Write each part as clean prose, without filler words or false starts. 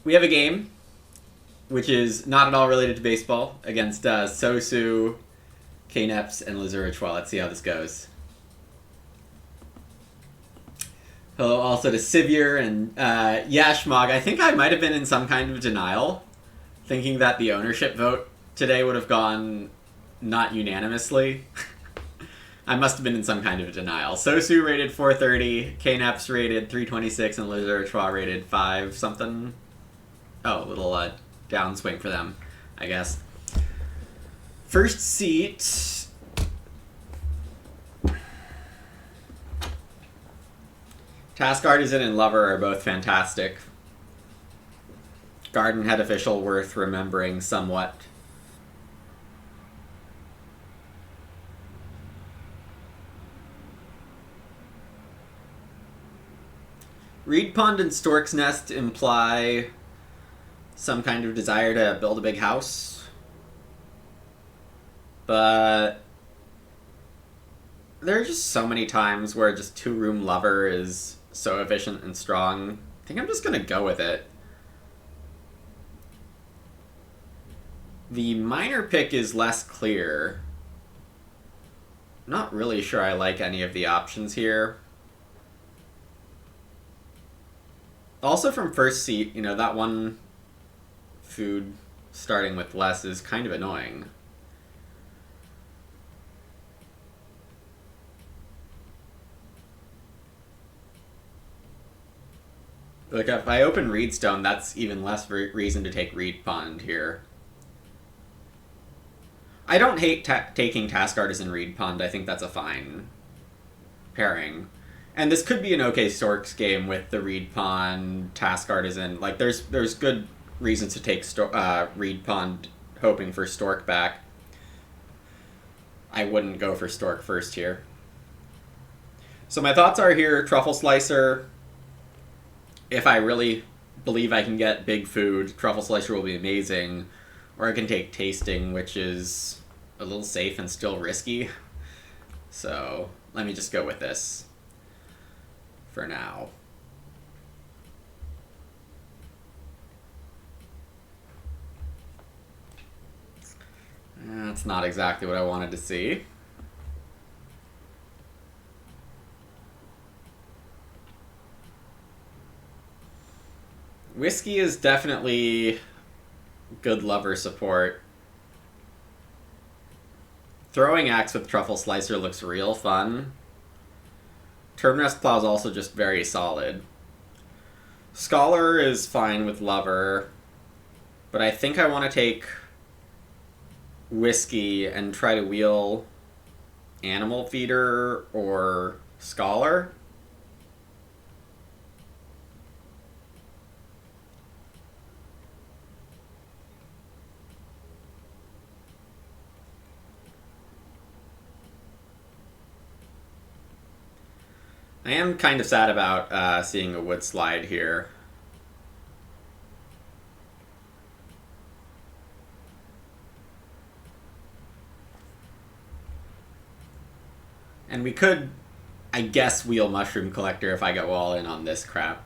We have a game which is not at all related to baseball against Sosu, Kneps, and Lazurichwa. Let's see how this goes. Hello also to Sivir and Yashmog. I think I might have been in some kind of denial, thinking that the ownership vote today would have gone not unanimously. I must have been in some kind of denial. Sosu rated 430, Kneps rated 326, and Lazurichwa rated 5 something. Oh, a little downswing for them, I guess. First seat. Task Artisan and Lover are both fantastic. Garden Head Official worth remembering somewhat. Reed Pond and Stork's Nest imply some kind of desire to build a big house. But there are just so many times where just 2-room Lover is so efficient and strong. I think I'm just going to go with it. The minor pick is less clear. Not really sure I like any of the options here. Also from first seat, you know, that one food starting with less is kind of annoying. Like, if I open Reedstone, that's even less reason to take Reed Pond here. I don't hate taking Task Artisan Reed Pond. I think that's a fine pairing. And this could be an okay Storks game with the Reed Pond, Task Artisan. Like, there's good reasons to take Reed Pond hoping for Stork back. I wouldn't go for Stork first here. So my thoughts are here, Truffle Slicer. If I really believe I can get big food, Truffle Slicer will be amazing. Or I can take Tasting, which is a little safe and still risky. So let me just go with this for now. That's not exactly what I wanted to see. Whiskey is definitely good Lover support. Throwing Axe with Truffle Slicer looks real fun. Turnrest Plow is also just very solid. Scholar is fine with Lover, but I think I want to take Whiskey and try to wheel Animal Feeder or Scholar. I am kind of sad about seeing a Wood Slide here. And we could, I guess, wheel Mushroom Collector if I go all in on this crap.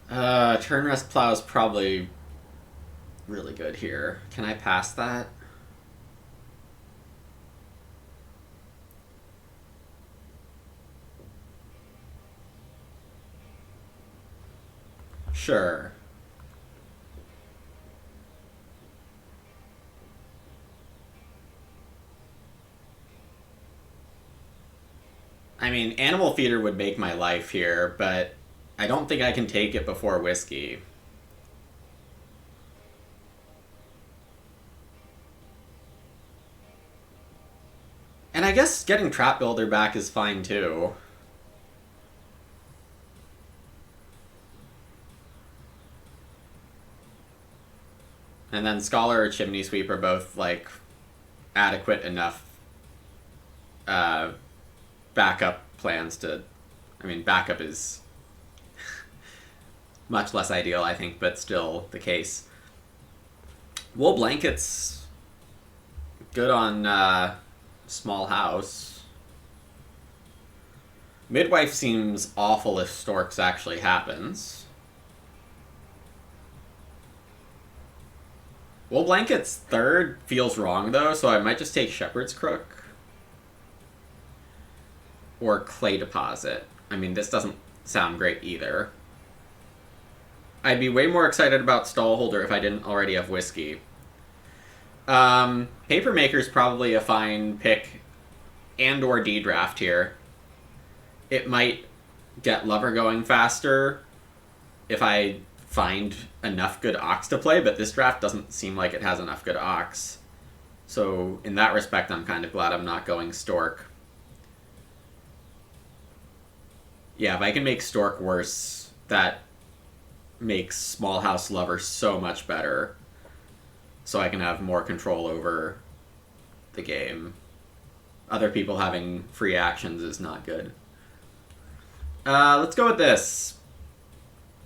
Turnrest Plow is probably really good here. Can I pass that? Sure. I mean, Animal Feeder would make my life here, but I don't think I can take it before Whiskey. And I guess getting Trap Builder back is fine too. And then Scholar or Chimney Sweep are both, like, adequate enough backup plans to... I mean, backup is much less ideal, I think, but still the case. Wool Blanket's good on Small House. Midwife seems awful if Storks actually happens. Wool Blanket's third feels wrong, though, so I might just take Shepherd's Crook. Or Clay Deposit. I mean, this doesn't sound great either. I'd be way more excited about Stallholder if I didn't already have Whiskey. Papermaker's probably a fine pick and or D-draft here. It might get Lover going faster if I find enough good Ox to play, but this draft doesn't seem like it has enough good Ox. So in that respect, I'm kind of glad I'm not going Stork. Yeah, if I can make Stork worse, that makes Small House Lover so much better. So I can have more control over the game. Other people having free actions is not good. Let's go with this.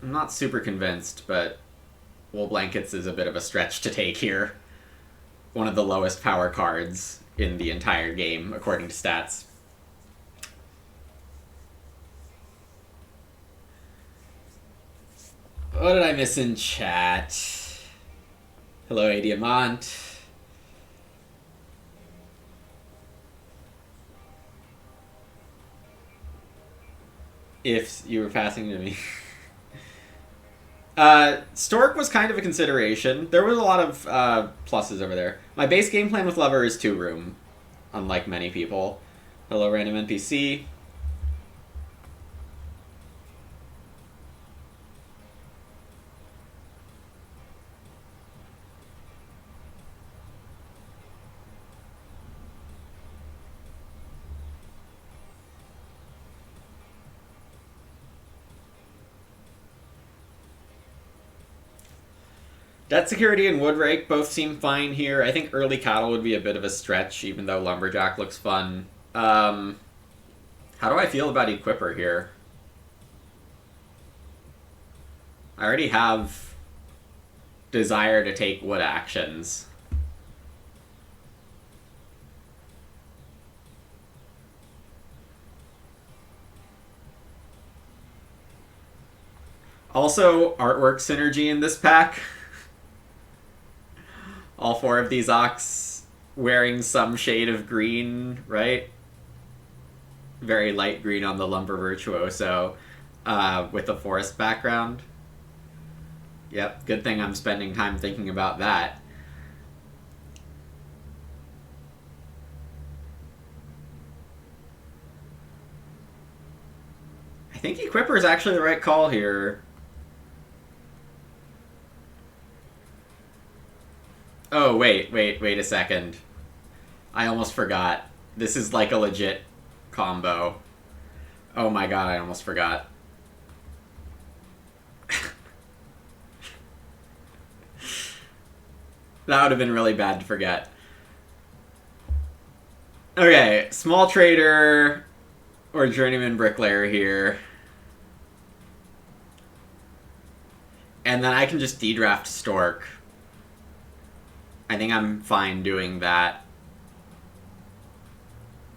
I'm not super convinced, but Wool Blankets is a bit of a stretch to take here. One of the lowest power cards in the entire game, according to stats. What did I miss in chat? Hello, A Diamant. If you were passing to me. Stork was kind of a consideration. There was a lot of pluses over there. My base game plan with Lover is 2-room, unlike many people. Hello, random NPC. Debt Security and Woodrake both seem fine here. I think Early Cattle would be a bit of a stretch, even though Lumberjack looks fun. How do I feel about Equipper here? I already have desire to take wood actions. Also, artwork synergy in this pack. All 4 of these Ox wearing some shade of green, right? Very light green on the Lumber Virtuoso with a forest background. Yep, good thing I'm spending time thinking about that. I think Equipper is actually the right call here. Oh, wait a second. I almost forgot. This is like a legit combo. Oh my god, I almost forgot. That would have been really bad to forget. Okay, Small Trader or Journeyman Bricklayer here. And then I can just D-draft Stork. I think I'm fine doing that.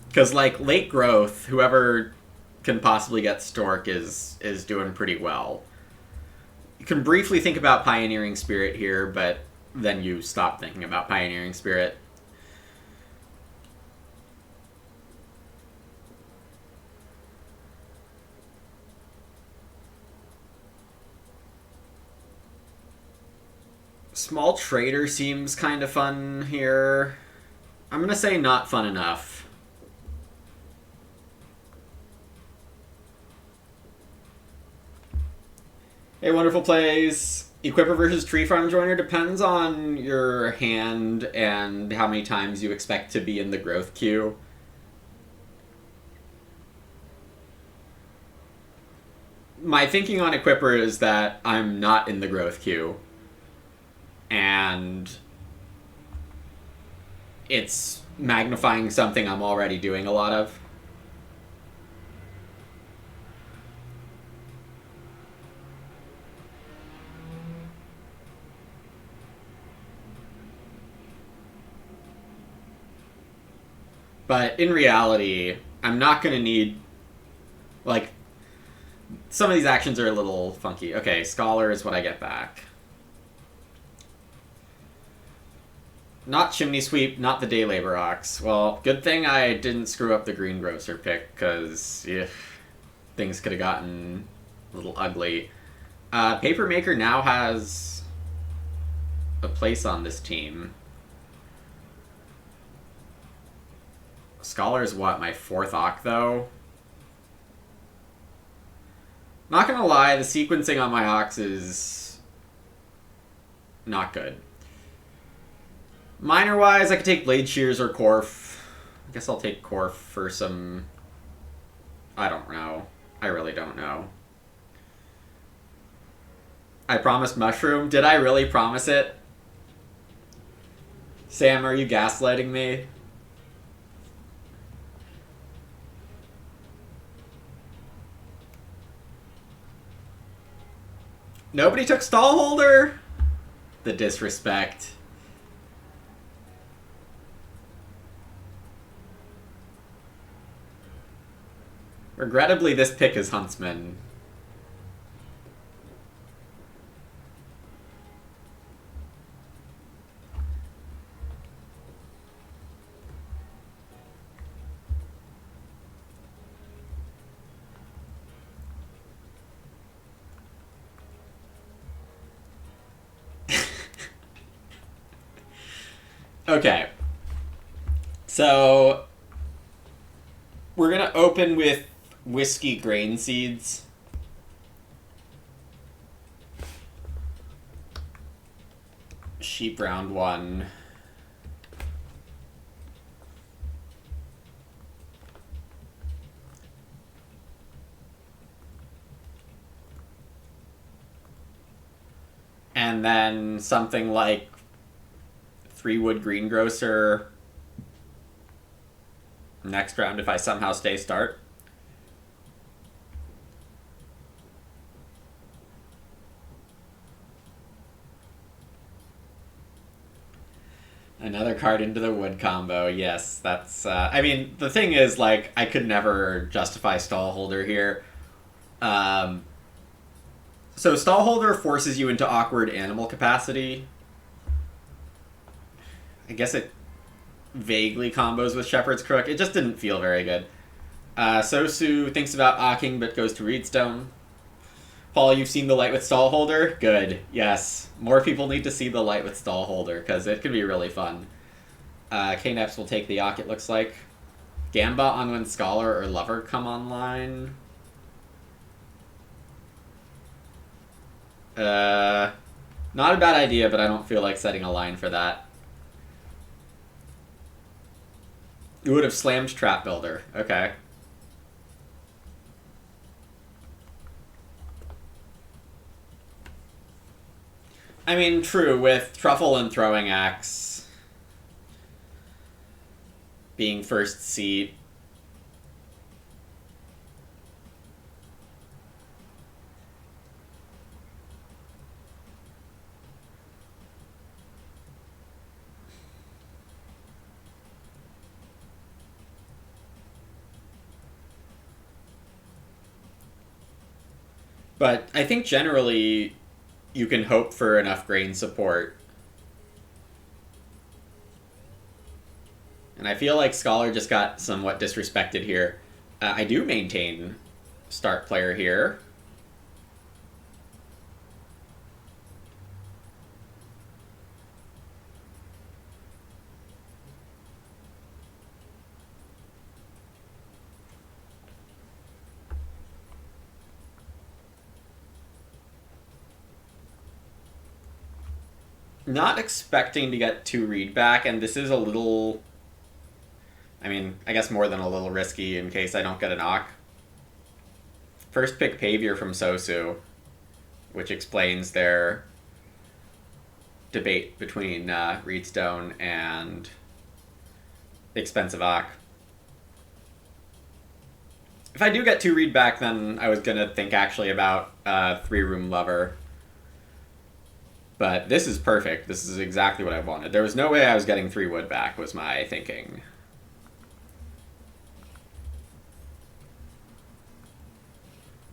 Because, like, late growth, whoever can possibly get Stork is doing pretty well. You can briefly think about Pioneering Spirit here, but then you stop thinking about Pioneering Spirit. Small Trader seems kind of fun here. I'm going to say not fun enough. Hey, Wonderful Plays. Equipper versus Tree Farm Joiner depends on your hand and how many times you expect to be in the growth queue. My thinking on Equipper is that I'm not in the growth queue. And it's magnifying something I'm already doing a lot of. But in reality, I'm not going to need Like, some of these actions are a little funky. Okay, Scholar is what I get back. Not Chimney Sweep, not the Day Labor Ox. Well, good thing I didn't screw up the Greengrocer pick, because things could have gotten a little ugly. Papermaker now has a place on this team. Scholar's what, my 4th Ock, though? Not gonna lie, the sequencing on my Ox is not good. Minor-wise, I could take Blade Shears or Corf. I guess I'll take Corf for some... I don't know. I really don't know. I promised Mushroom. Did I really promise it? Sam, are you gaslighting me? Nobody took Stallholder? The disrespect. Regrettably, this pick is Huntsman. Okay. So, we're going to open with Whiskey Grain Seeds. Sheep round 1. And then something like 3-wood Greengrocer next round if I somehow stay start. Another card into the wood combo. Yes, that's... I mean, the thing is, like, I could never justify Stallholder here. So Stallholder forces you into awkward animal capacity. I guess it vaguely combos with Shepherd's Crook. It just didn't feel very good. Sosu thinks about Ocking but goes to Reedstone. Paul, you've seen the light with Stallholder? Good. Yes. More people need to see the light with Stallholder, because it can be really fun. K-Neps will take the Ock, it looks like. Gamba on when Scholar or Lover come online. Not a bad idea, but I don't feel like setting a line for that. You would have slammed Trap Builder. Okay. I mean, true, with Truffle and Throwing Axe being first seat. But I think generally you can hope for enough grain support. And I feel like Scholar just got somewhat disrespected here. I do maintain start player here. Not expecting to get 2 read back, and this is a little... I mean, I guess more than a little risky in case I don't get a knock. First pick Pavier from Sosu, which explains their debate between Reedstone and Expensive Ock. If I do get 2 read back, then I was going to think actually about 3-room Lover. But this is perfect. This is exactly what I wanted. There was no way I was getting 3 wood back, was my thinking.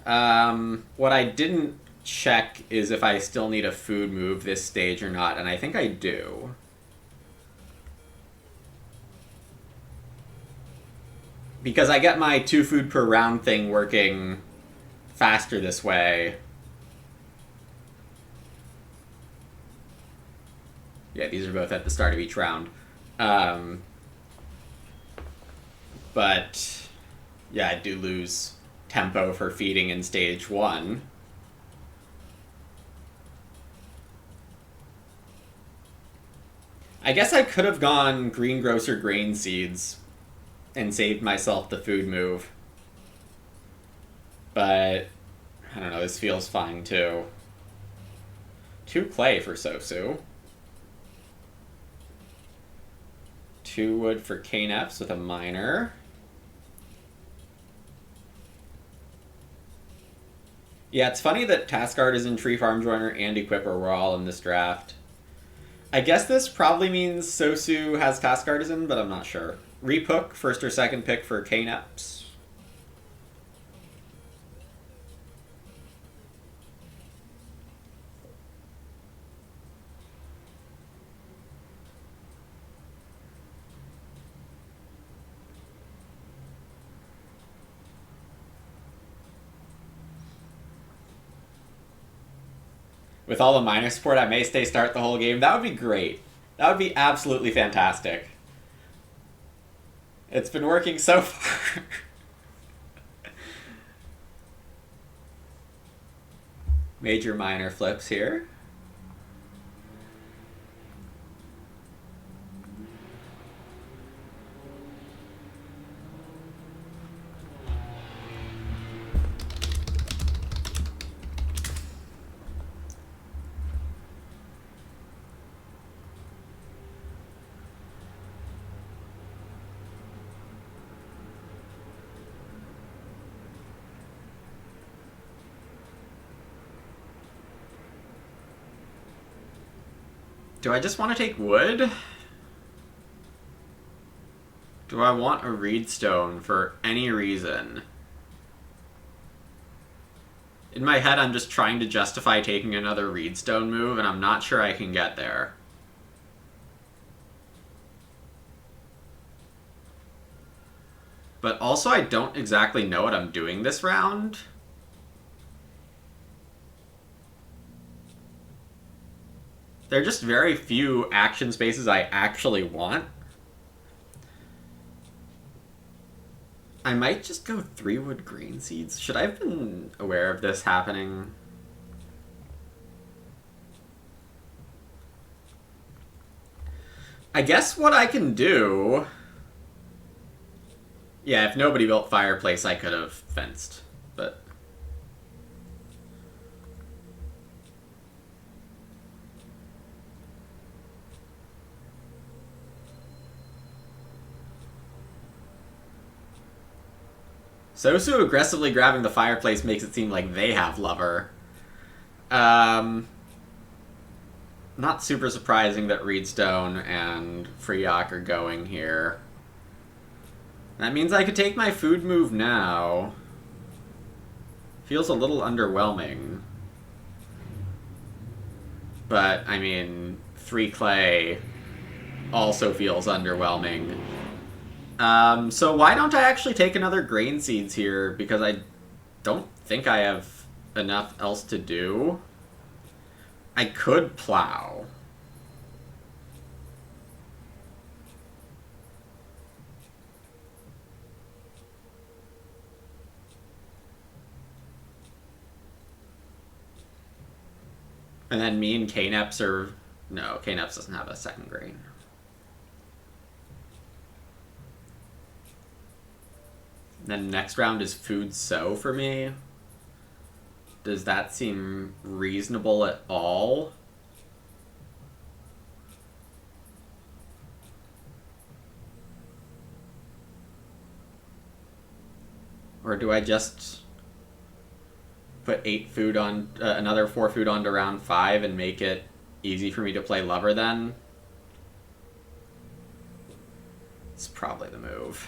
What I didn't check is if I still need a food move this stage or not, and I think I do. Because I get my 2 food per round thing working faster this way. Yeah, these are both at the start of each round. But yeah, I do lose tempo for feeding in stage 1. I guess I could have gone Greengrocer Grain Seeds and saved myself the food move. But I don't know, this feels fine too. 2 clay for Sosu. 2 wood for Kneps with a miner. Yeah, it's funny that Task Artisan, Tree Farm Joiner, and Equipper were all in this draft. I guess this probably means Sosu has Task Artisan, but I'm not sure. Repook, first or second pick for Kneps. With all the miner support, I may start the whole game. That would be great. That would be absolutely fantastic. It's been working so far. Major miner flips here. Do I just want to take wood? Do I want a reedstone for any reason? In my head, I'm just trying to justify taking another reedstone move, and I'm not sure I can get there. But also, I don't exactly know what I'm doing this round. There are just very few action spaces I actually want. I might just go 3 wood green seeds. Should I have been aware of this happening? I guess what I can do... Yeah, if nobody built fireplace, I could have fenced, but... Sosu aggressively grabbing the fireplace makes it seem like they have lover. Not super surprising that Reedstone and Freeok are going here. That means I could take my food move now. Feels a little underwhelming. But, I mean, 3 clay also feels underwhelming. So why don't I actually take another grain seeds here? Because I don't think I have enough else to do. I could plow. And then me and Kneps are... No, Kneps doesn't have a second grain. Then next round is food sow for me. Does that seem reasonable at all? Or do I just put 8 food on, another 4 food onto round 5 and make it easy for me to play lover then? It's probably the move.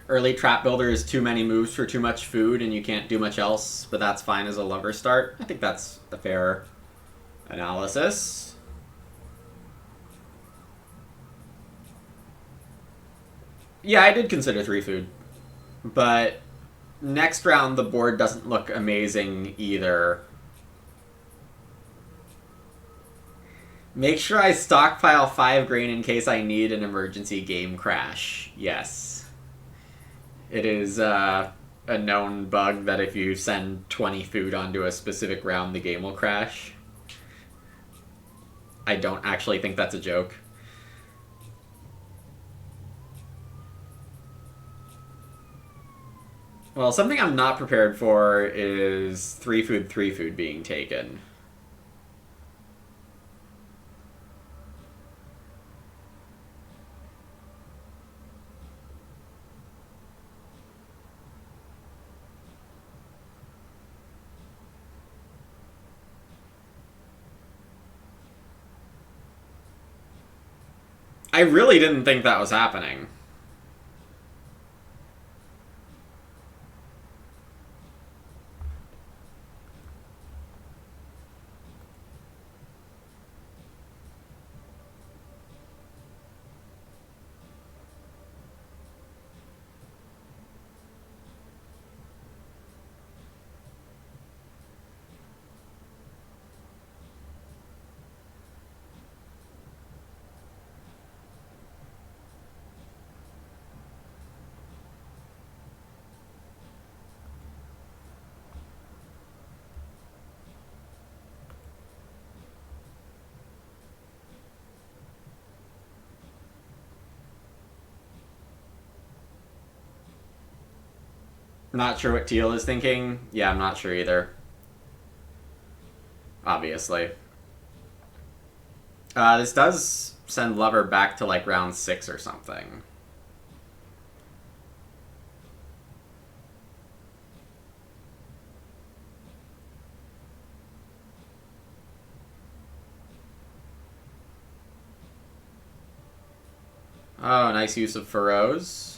Early trap builder is too many moves for too much food and you can't do much else, but that's fine as a lover start. I think that's a fair analysis. Yeah, I did consider 3 food. But next round the board doesn't look amazing either. Make sure I stockpile 5 grain in case I need an emergency game crash. Yes. It is a known bug that if you send 20 food onto a specific round, the game will crash. I don't actually think that's a joke. Well, something I'm not prepared for is 3 food being taken. I really didn't think that was happening. Not sure what Teal is thinking. Yeah, I'm not sure either. Obviously. This does send Lover back to like round 6 or something. Oh, nice use of Furrows.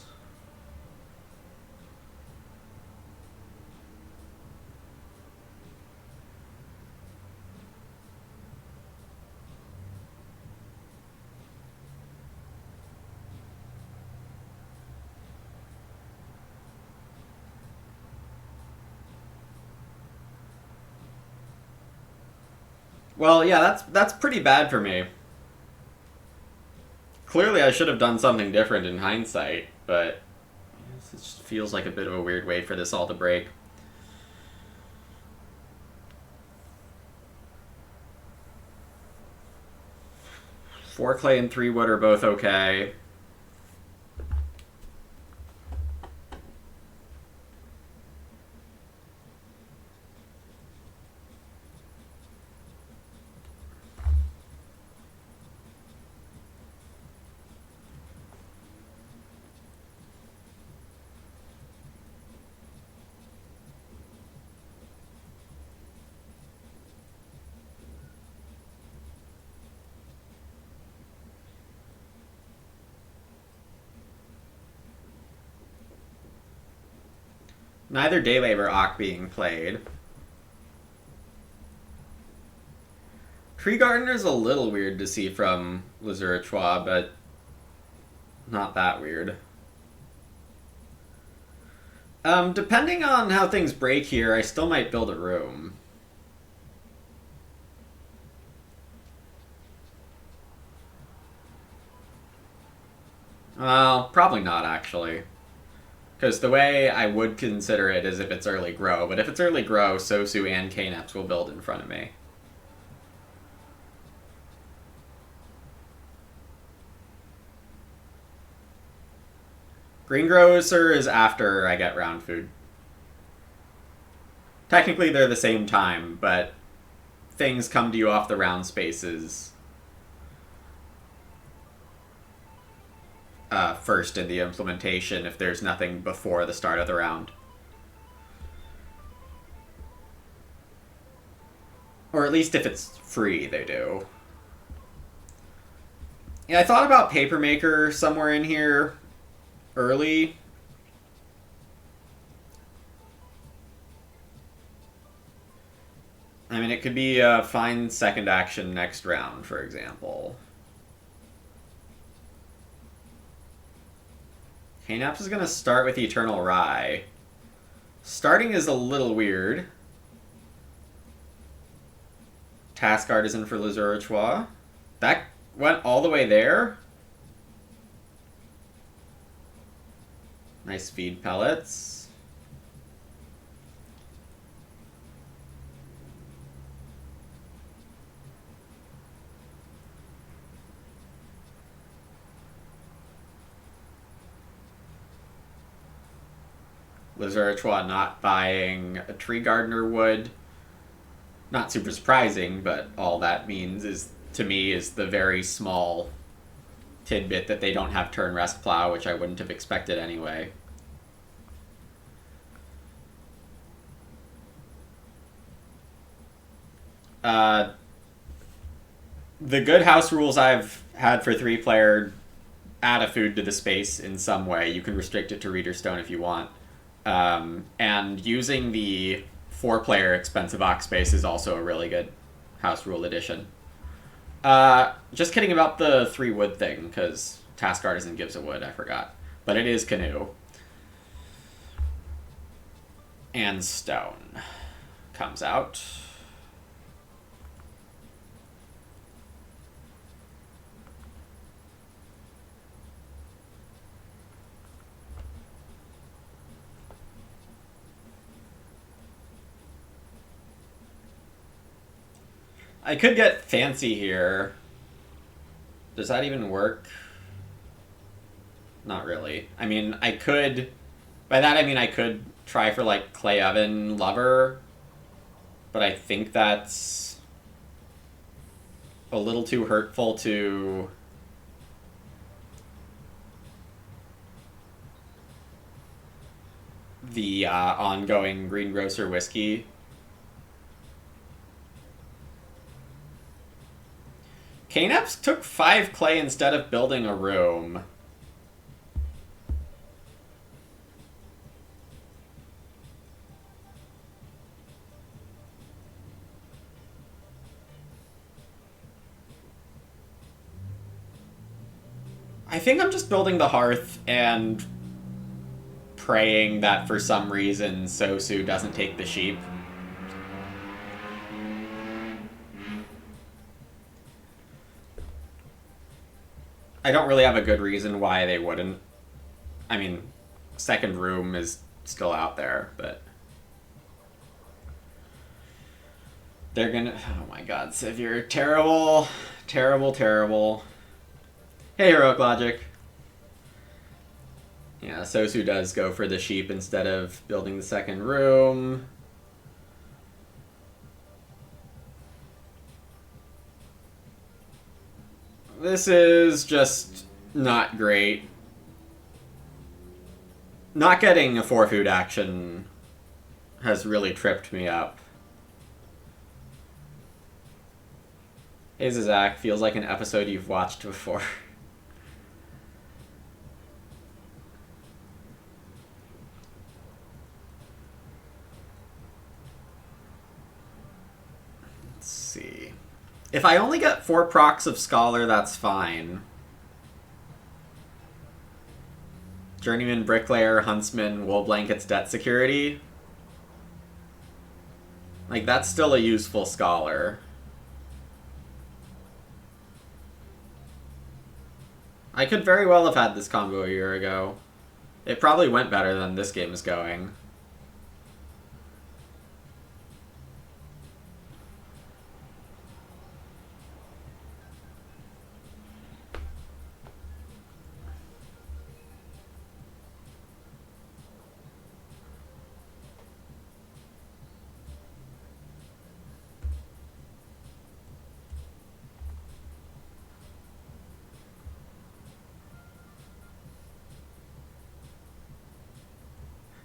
Well, yeah, that's pretty bad for me. Clearly, I should have done something different in hindsight, but it just feels like a bit of a weird way for this all to break. Four clay and 3 wood are both okay. Neither Day Labor Ock being played. Tree Gardener's a little weird to see from Lazuratoire, but not that weird. Depending on how things break here, I still might build a room. Well, probably not, actually. Because the way I would consider it is if it's early grow, but if it's early grow, Sosu and Kneps will build in front of me. Greengrocer is after I get round food. Technically they're the same time, but things come to you off the round spaces first in the implementation if there's nothing before the start of the round. Or at least if it's free, they do. Yeah, I thought about Papermaker somewhere in here early, I mean, it could be a fine second action next round, for example. Knaps is going to start with Eternal Rye. Starting is a little weird. Task Artisan for Lazurachois. That went all the way there. Nice feed pellets. Lazurachois not buying a Tree Gardener wood. Not super surprising, but all that means is, to me, is the very small tidbit that they don't have turn rest plow, which I wouldn't have expected anyway. The good house rules I've had for 3-player add a food to the space in some way. You can restrict it to Reader Stone if you want. And using the 4-player expensive Ox space is also a really good house rule addition. Just kidding about the 3 wood thing, because Task Artisan gives a wood, I forgot. But it is Canoe. And Stone comes out. I could get fancy here. Does that even work? Not really. I mean, I could... By that I mean I could try for, like, Clay Oven Lover. But I think that's a little too hurtful to... the ongoing Greengrocer whiskey. Knaps took 5 clay instead of building a room. I think I'm just building the hearth and praying that for some reason Sosu doesn't take the sheep. I don't really have a good reason why they wouldn't. I mean, second room is still out there, but... They're gonna... Oh my god, Civ, you're terrible. Terrible, terrible. Hey, Heroic Logic. Yeah, Sosu does go for the sheep instead of building the second room. This is just not great. Not getting a 4-food action has really tripped me up. Hey Zach, feels like an episode you've watched before. Let's see. If I only get 4 procs of Scholar, that's fine. Journeyman, Bricklayer, Huntsman, Wool Blankets, Debt Security. Like, that's still a useful Scholar. I could very well have had this combo a year ago. It probably went better than this game is going.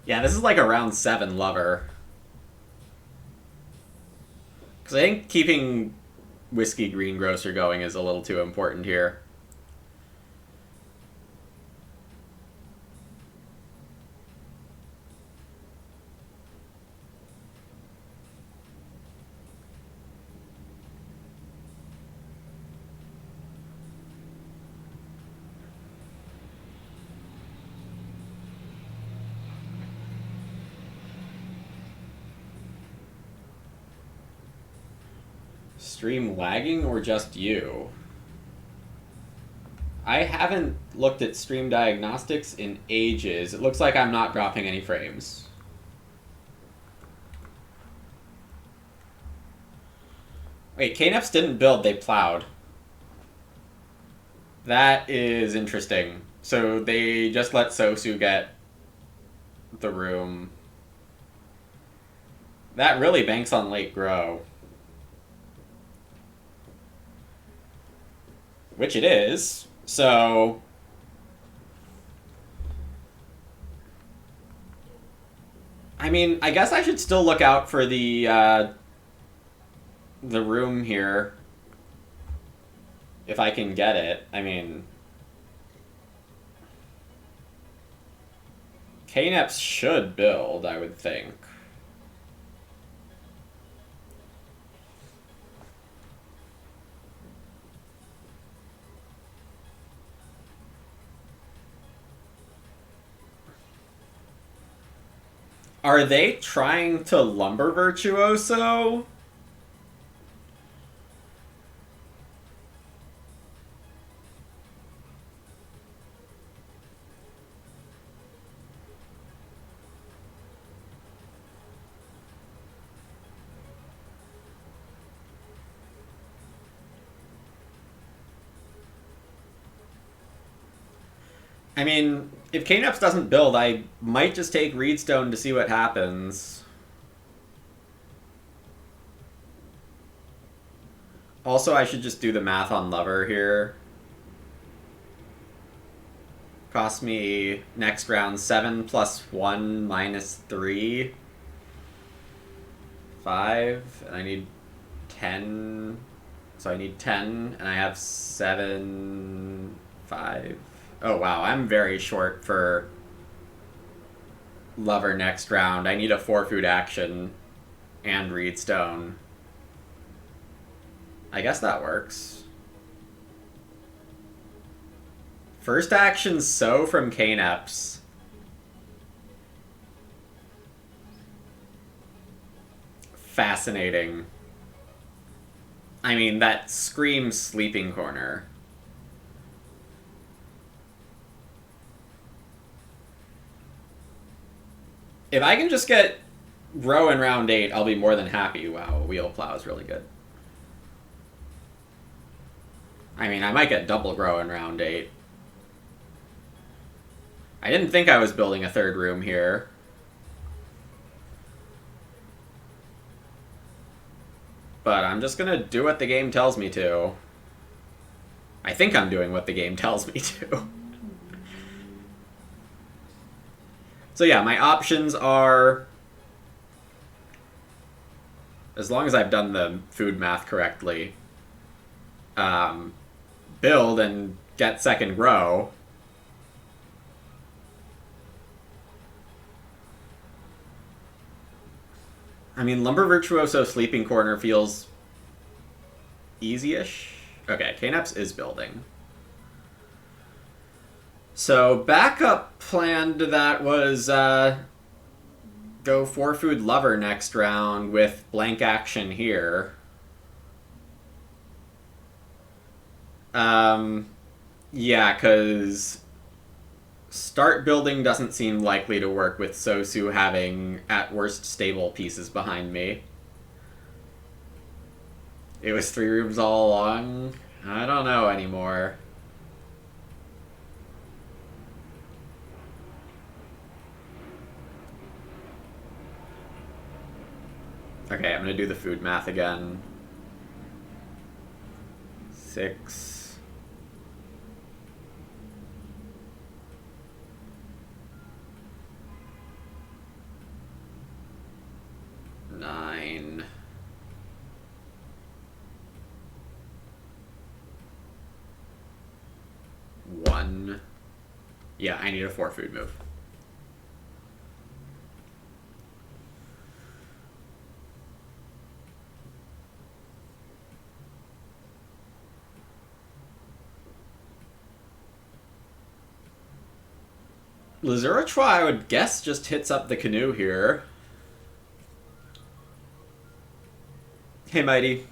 Yeah, this is like a round 7 lover. Because I think keeping Whiskey Greengrocer going is a little too important here. Stream lagging or just you? I haven't looked at stream diagnostics in ages. It looks like I'm not dropping any frames. Wait, KNEPs didn't build, they plowed. That is interesting. So they just let Sosu get the room. That really banks on late grow. Which it is. So I mean, I guess I should still look out for the room here. If I can get it. I mean, KNEPs should build, I would think. Are they trying to lumber virtuoso? I mean, if KNEPs doesn't build, I might just take Reedstone to see what happens. Also, I should just do the math on Lover here. Cost me next round 7 plus 1 minus 3. 5. And I need 10. So I need 10, and I have 7, 5. Oh wow, I'm very short for Lover next round. I need a 4-food action and Reedstone. I guess that works. First action So from KNEPs. Fascinating. I mean, that screams Sleeping Corner. If I can just get Row in round 8, I'll be more than happy. Wow, Wheel Plow is really good. I mean, I might get double Grow in round 8. I didn't think I was building a third room here. But I'm just gonna do what the game tells me to. I think I'm doing what the game tells me to. So yeah, my options are, as long as I've done the food math correctly, build and get second grow. I mean, Lumber Virtuoso Sleeping Corner feels easy-ish. Okay, KNEPs is building. So backup plan to that was go 4-food Lover next round with blank action here. Yeah, because start building doesn't seem likely to work with Sosu having, at worst, stable pieces behind me. It was 3 rooms all along? I don't know anymore. Okay, I'm gonna do the food math again. 6. 9. 1. Yeah, I need a 4-food move. Lazuratroi, I would guess, just hits up the canoe here. Hey, Mighty.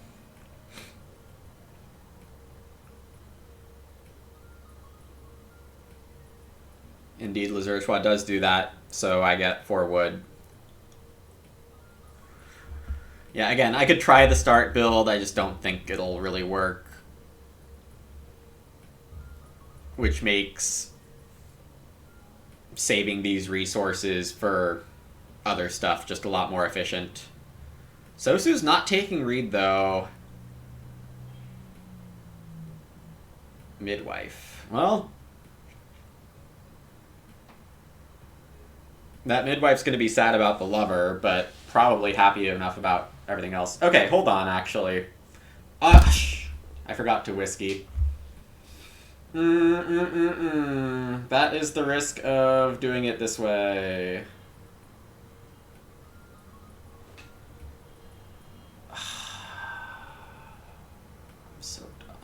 Indeed, Lazurchois does do that, so I get 4 wood. Yeah, again, I could try the start build, I just don't think it'll really work. Which makes saving these resources for other stuff just a lot more efficient. Sosu's not taking Reed, though. Midwife. Well, that midwife's going to be sad about the lover, but probably happy enough about everything else. Okay, hold on, actually. I forgot to whiskey. That is the risk of doing it this way. I'm so dumb.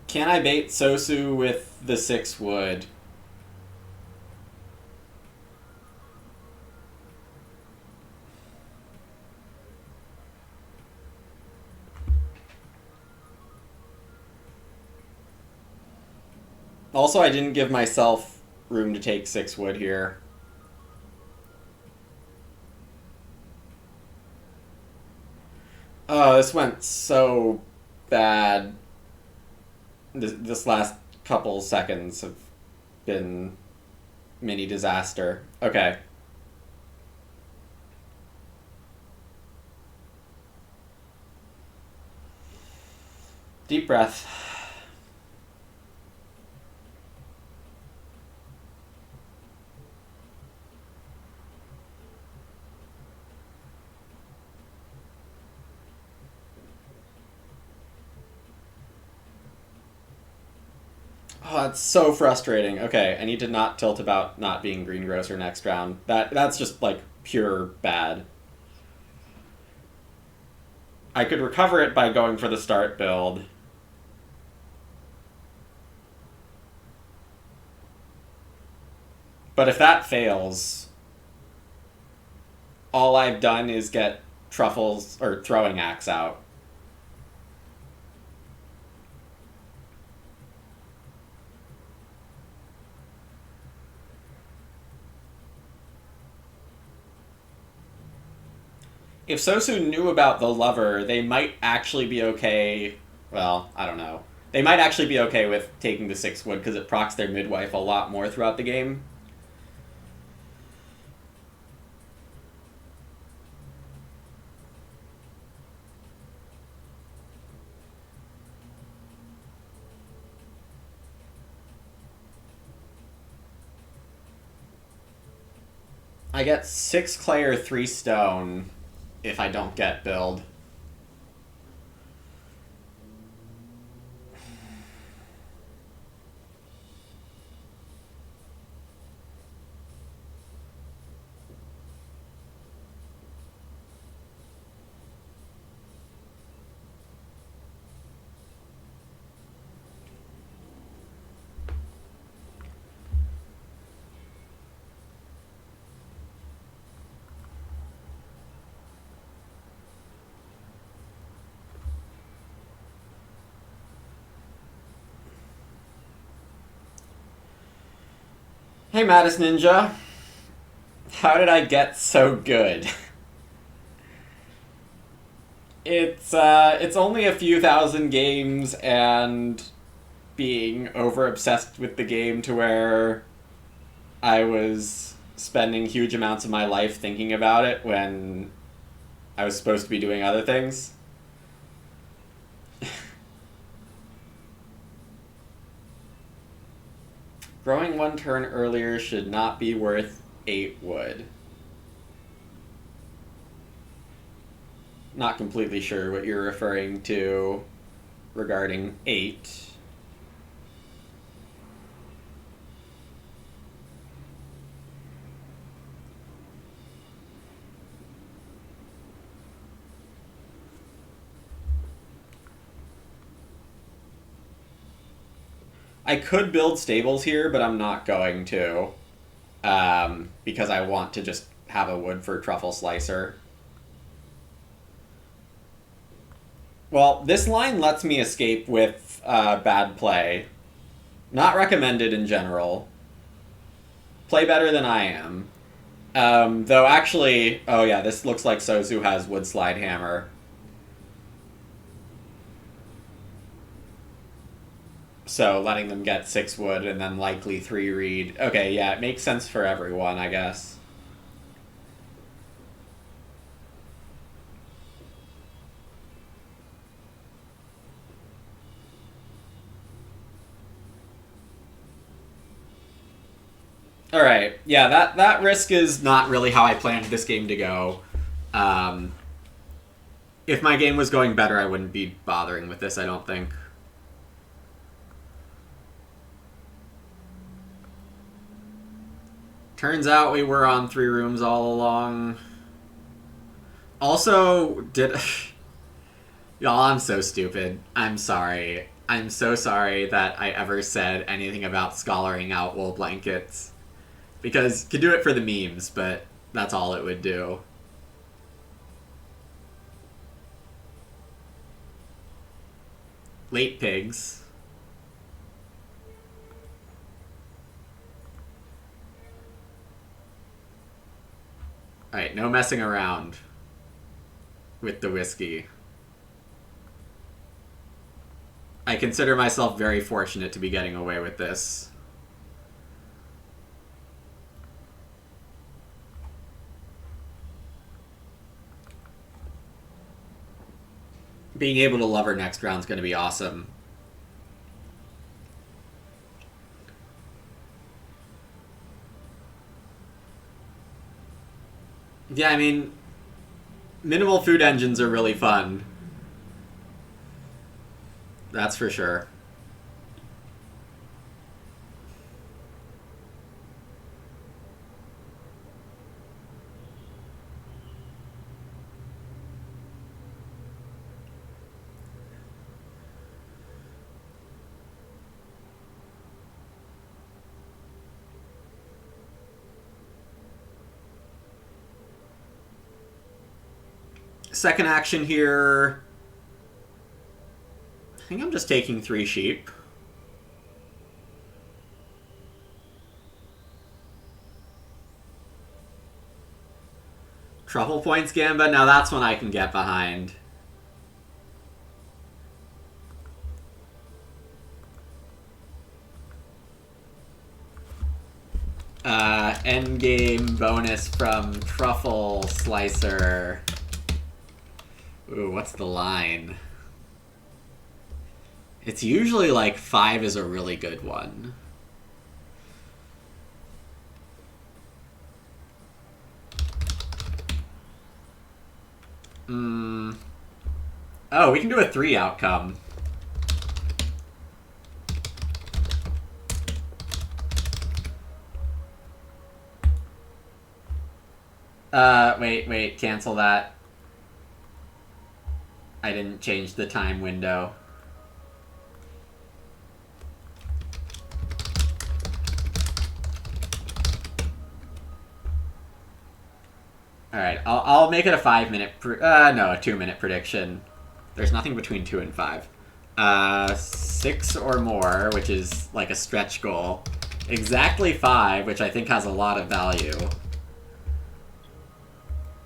Can I bait Sosu with the 6 wood? Also, I didn't give myself room to take 6 wood here. Oh, this went so bad. This last couple seconds have been mini disaster. Okay. Deep breath. Oh, that's so frustrating. Okay, I need to not tilt about not being greengrocer next round. That's just like pure bad. I could recover it by going for the start build. But if that fails, all I've done is get Truffles or Throwing Axe out. If Sosu knew about the lover, they might actually be okay. Well, I don't know. They might actually be okay with taking the 6 wood because it procs their midwife a lot more throughout the game. I get 6 clay or 3 stone if I don't get build. Hey, Mattis Ninja. How did I get so good? It's only a few thousand games and being over obsessed with the game to where I was spending huge amounts of my life thinking about it when I was supposed to be doing other things. Growing 1 turn earlier should not be worth 8 wood. Not completely sure what you're referring to regarding 8. I could build stables here, but I'm not going to. Because I want to just have a wood for Truffle Slicer. Well, this line lets me escape with bad play. Not recommended in general. Play better than I am. Though actually, oh yeah, this looks like Sozu has Wood Slide Hammer. So letting them get 6 wood and then likely 3 reed. Okay, yeah, it makes sense for everyone, I guess. Alright, yeah, that risk is not really how I planned this game to go. Um, if my game was going better, I wouldn't be bothering with this, I don't think. Turns out we were on 3 rooms all along. Also, did... Y'all, I'm so stupid. I'm sorry. I'm so sorry that I ever said anything about scholaring out wool blankets. Because you could do it for the memes, but that's all it would do. Late pigs. Alright, no messing around with the whiskey. I consider myself very fortunate to be getting away with this. Being able to love her next round is going to be awesome. Yeah, I mean, minimal food engines are really fun. That's for sure. Second action here. I think I'm just taking 3 sheep. Truffle points Gamba. Now that's one I can get behind. Endgame bonus from Truffle Slicer. Ooh, what's the line? It's usually like 5 is a really good one. Oh, we can do a 3 outcome. Wait, cancel that. I didn't change the time window. Alright, I'll make it a 5-minute... no, a 2-minute prediction. There's nothing between 2 and 5. 6 or more, which is like a stretch goal. Exactly 5, which I think has a lot of value.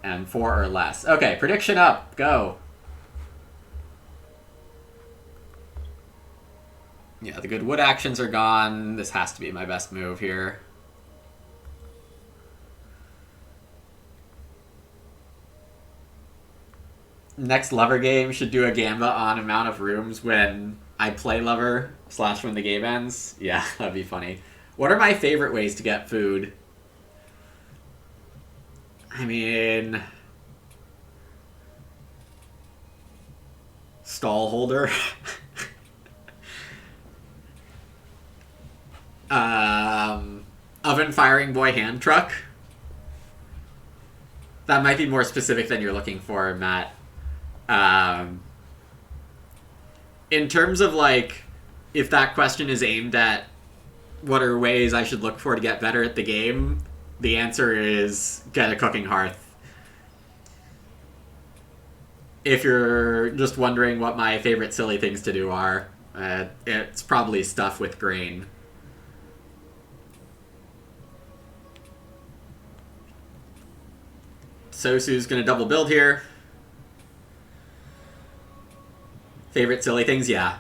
And 4 or less. Okay, prediction up. Go. Yeah, the good wood actions are gone. This has to be my best move here. Next Lover game should do a Gamba on amount of rooms when I play Lover / when the game ends. Yeah, that'd be funny. What are my favorite ways to get food? I mean... Stall holder. Oven firing boy hand truck. That might be more specific than you're looking for, Matt. In terms of, like, if that question is aimed at what are ways I should look for to get better at the game, the answer is get a cooking hearth. If you're just wondering what my favorite silly things to do are, it's probably stuff with grain. Sosu's gonna double build here. Favorite silly things? Yeah.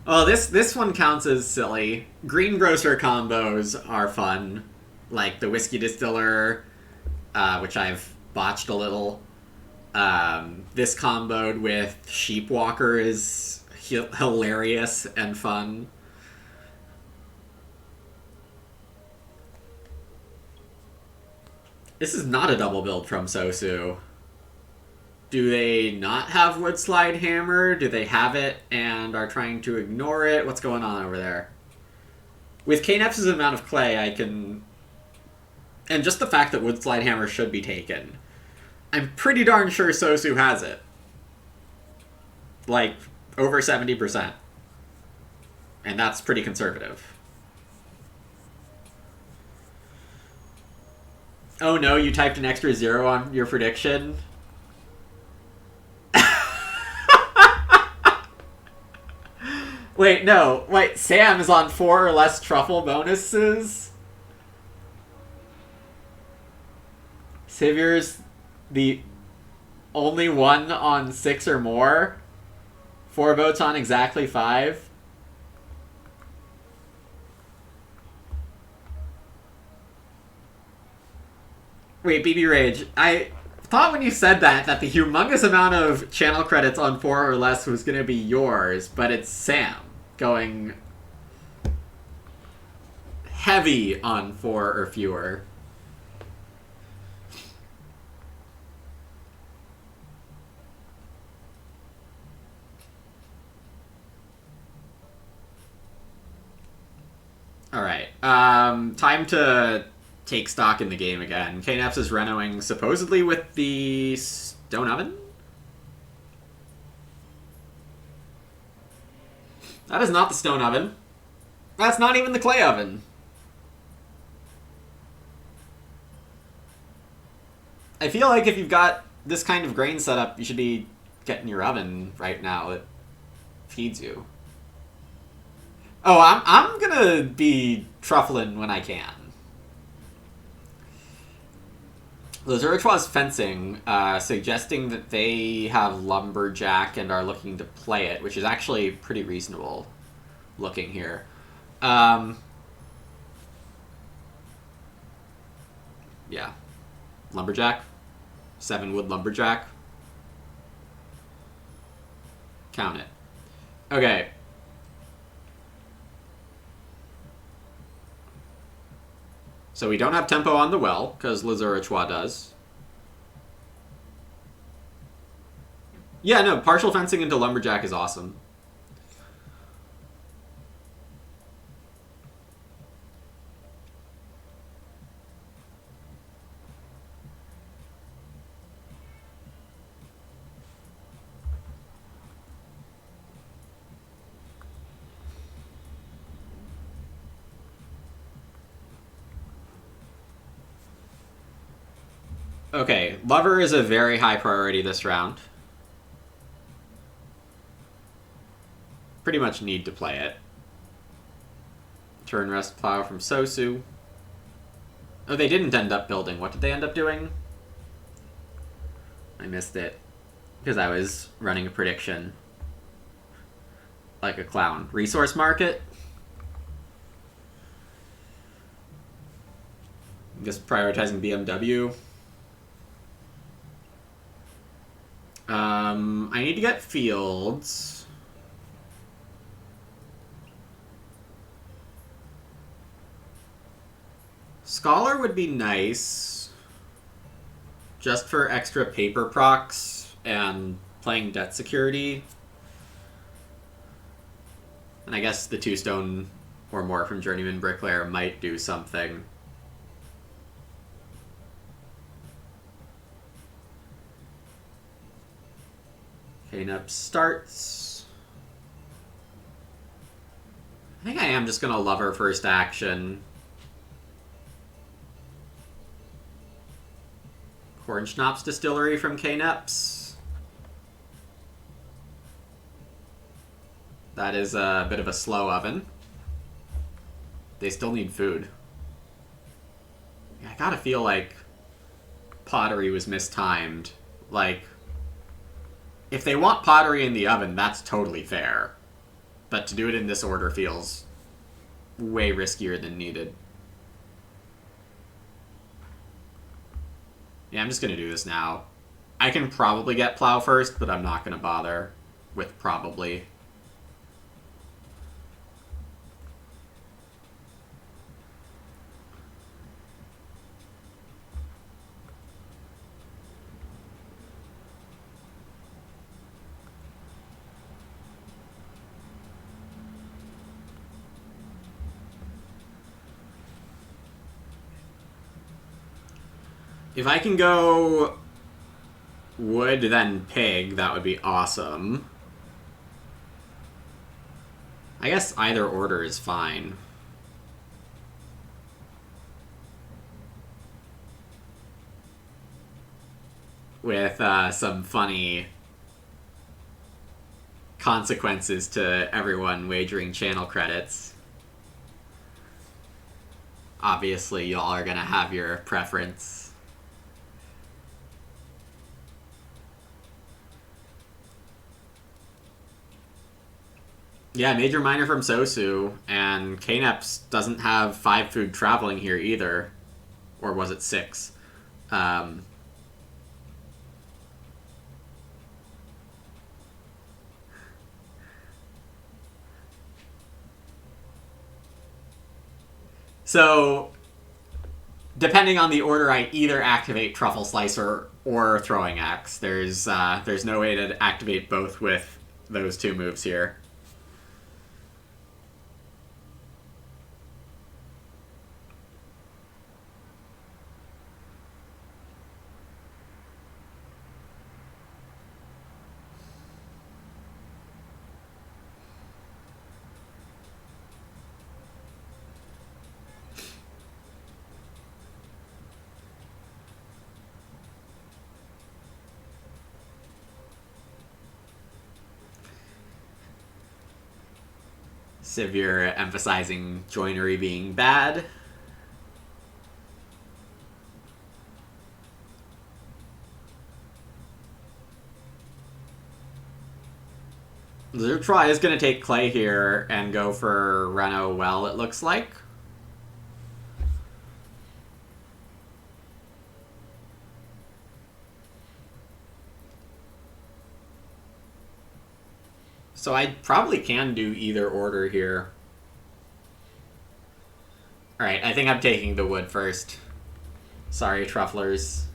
Oh, this one counts as silly. Greengrocer combos are fun. Like the Whiskey Distiller, which I've botched a little. This comboed with Sheepwalker is hilarious and fun. This is not a double build from Sosu. Do they not have Wood Slide Hammer? Do they have it and are trying to ignore it? What's going on over there? With Knep's amount of clay, I can... And just the fact that Wood Slide Hammer should be taken, I'm pretty darn sure Sosu has it. Like, over 70%. And that's pretty conservative. Oh no, you typed an extra 0 on your prediction? Wait, no. Wait, Sam is on 4 or less truffle bonuses? Sivier's the only one on 6 or more? 4 votes on exactly 5? Wait, BB Rage, I thought when you said that the humongous amount of channel credits on 4 or less was going to be yours, but it's Sam going heavy on 4 or fewer. Alright, time to take stock in the game again. Kneps is renoing supposedly with the stone oven? That is not the stone oven. That's not even the clay oven. I feel like if you've got this kind of grain setup, you should be getting your oven right now. It feeds you. Oh, I'm gonna be truffling when I can. Lazuritoi's fencing, suggesting that they have Lumberjack and are looking to play it, which is actually pretty reasonable looking here. Yeah. Lumberjack. 7-wood Lumberjack. Count it. Okay. So we don't have tempo on the well, because Lazuritois does. Yeah, no, partial fencing into Lumberjack is awesome. Okay, Lover is a very high priority this round. Pretty much need to play it. Turn Rest Plow from Sosu. Oh, they didn't end up building. What did they end up doing? I missed it. Because I was running a prediction. Like a clown. Resource Market? Just prioritizing BMW. I need to get fields. Scholar would be nice. Just for extra paper procs and playing debt security. And I guess the 2 stone or more from Journeyman Bricklayer might do something. Knep starts. I think I am just gonna Lover first action. Corn Schnapps Distillery from Knep's. That is a bit of a slow oven. They still need food. I gotta feel like pottery was mistimed. Like, if they want pottery in the oven, that's totally fair. But to do it in this order feels way riskier than needed. Yeah, I'm just gonna do this now. I can probably get plow first, but I'm not gonna bother with probably. If I can go wood, then pig, that would be awesome. I guess either order is fine. With some funny consequences to everyone wagering channel credits. Obviously, y'all are gonna have your preference. Yeah, Major Minor from Sosu, and Kneps doesn't have 5 food traveling here either. Or was it 6? So, depending on the order, I either activate Truffle Slicer or Throwing Axe. There's no way to activate both with those 2 moves here. Sivir emphasizing joinery being bad. Zertry is going to take Clay here and go for Reno Well, it looks like. So I probably can do either order here. Alright, I think I'm taking the wood first. Sorry, Trufflers.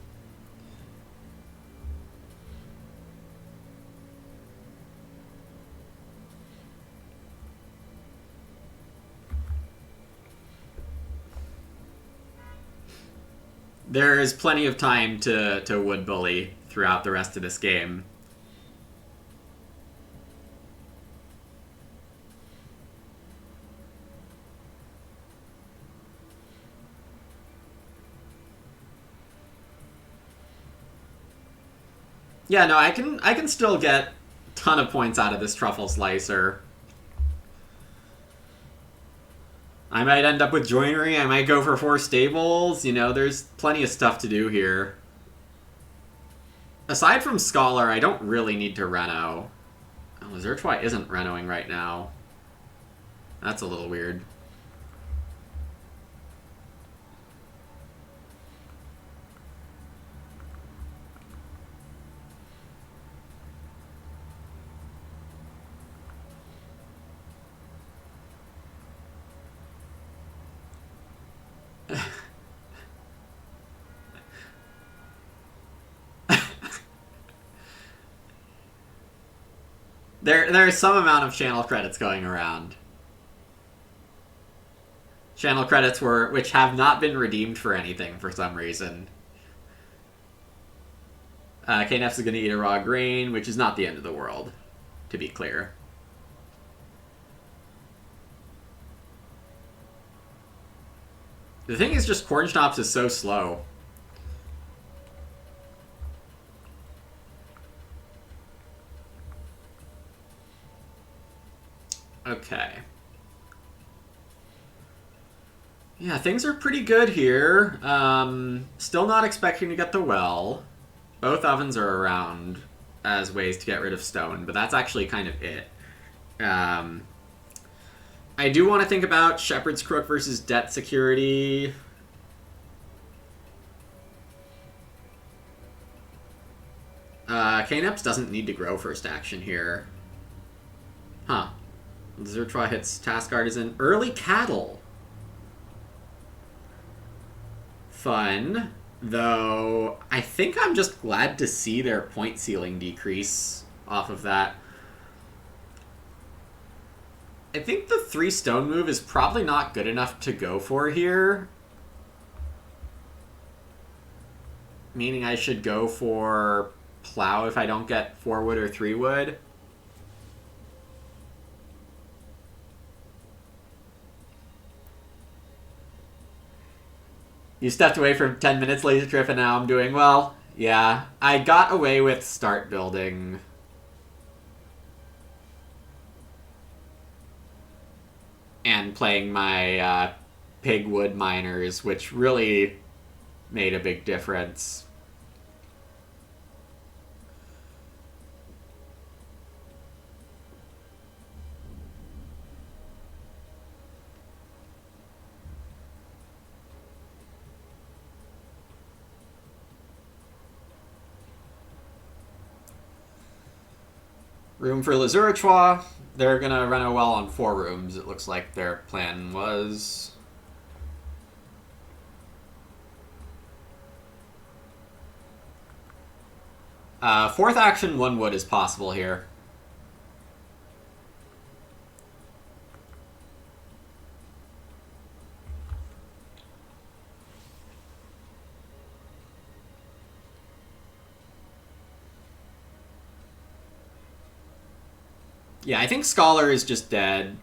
There is plenty of time to wood bully throughout the rest of this game. Yeah, no, I can still get a ton of points out of this Truffle Slicer. I might end up with joinery, I might go for 4 stables, you know, there's plenty of stuff to do here. Aside from Scholar, I don't really need to Reno. Oh, Zertwy isn't Renoing right now. That's a little weird. There's some amount of channel credits going around. Channel credits which have not been redeemed for anything for some reason. Kneps is going to eat a raw grain, which is not the end of the world, to be clear. The thing is just Corn Schnapps is so slow. Okay. Yeah, things are pretty good here. Still not expecting to get the well. Both ovens are around as ways to get rid of stone, but that's actually kind of it. Um, I do want to think about Shepherd's Crook versus debt security. Kneps doesn't need to grow first action here. Huh. Zertwa hits Task Artisan. Early Cattle. Fun. Though, I think I'm just glad to see their point ceiling decrease off of that. I think the 3 stone move is probably not good enough to go for here. Meaning I should go for plow if I don't get 4 wood or 3 wood. You stepped away for 10 minutes, Laser Trip, and now I'm doing well. Yeah, I got away with start building. And playing my pig wood miners, which really made a big difference. Room for Lazuratoire. They're gonna run a well on 4 rooms, it looks like their plan was. Fourth action, 1 wood is possible here. Yeah, I think Scholar is just dead.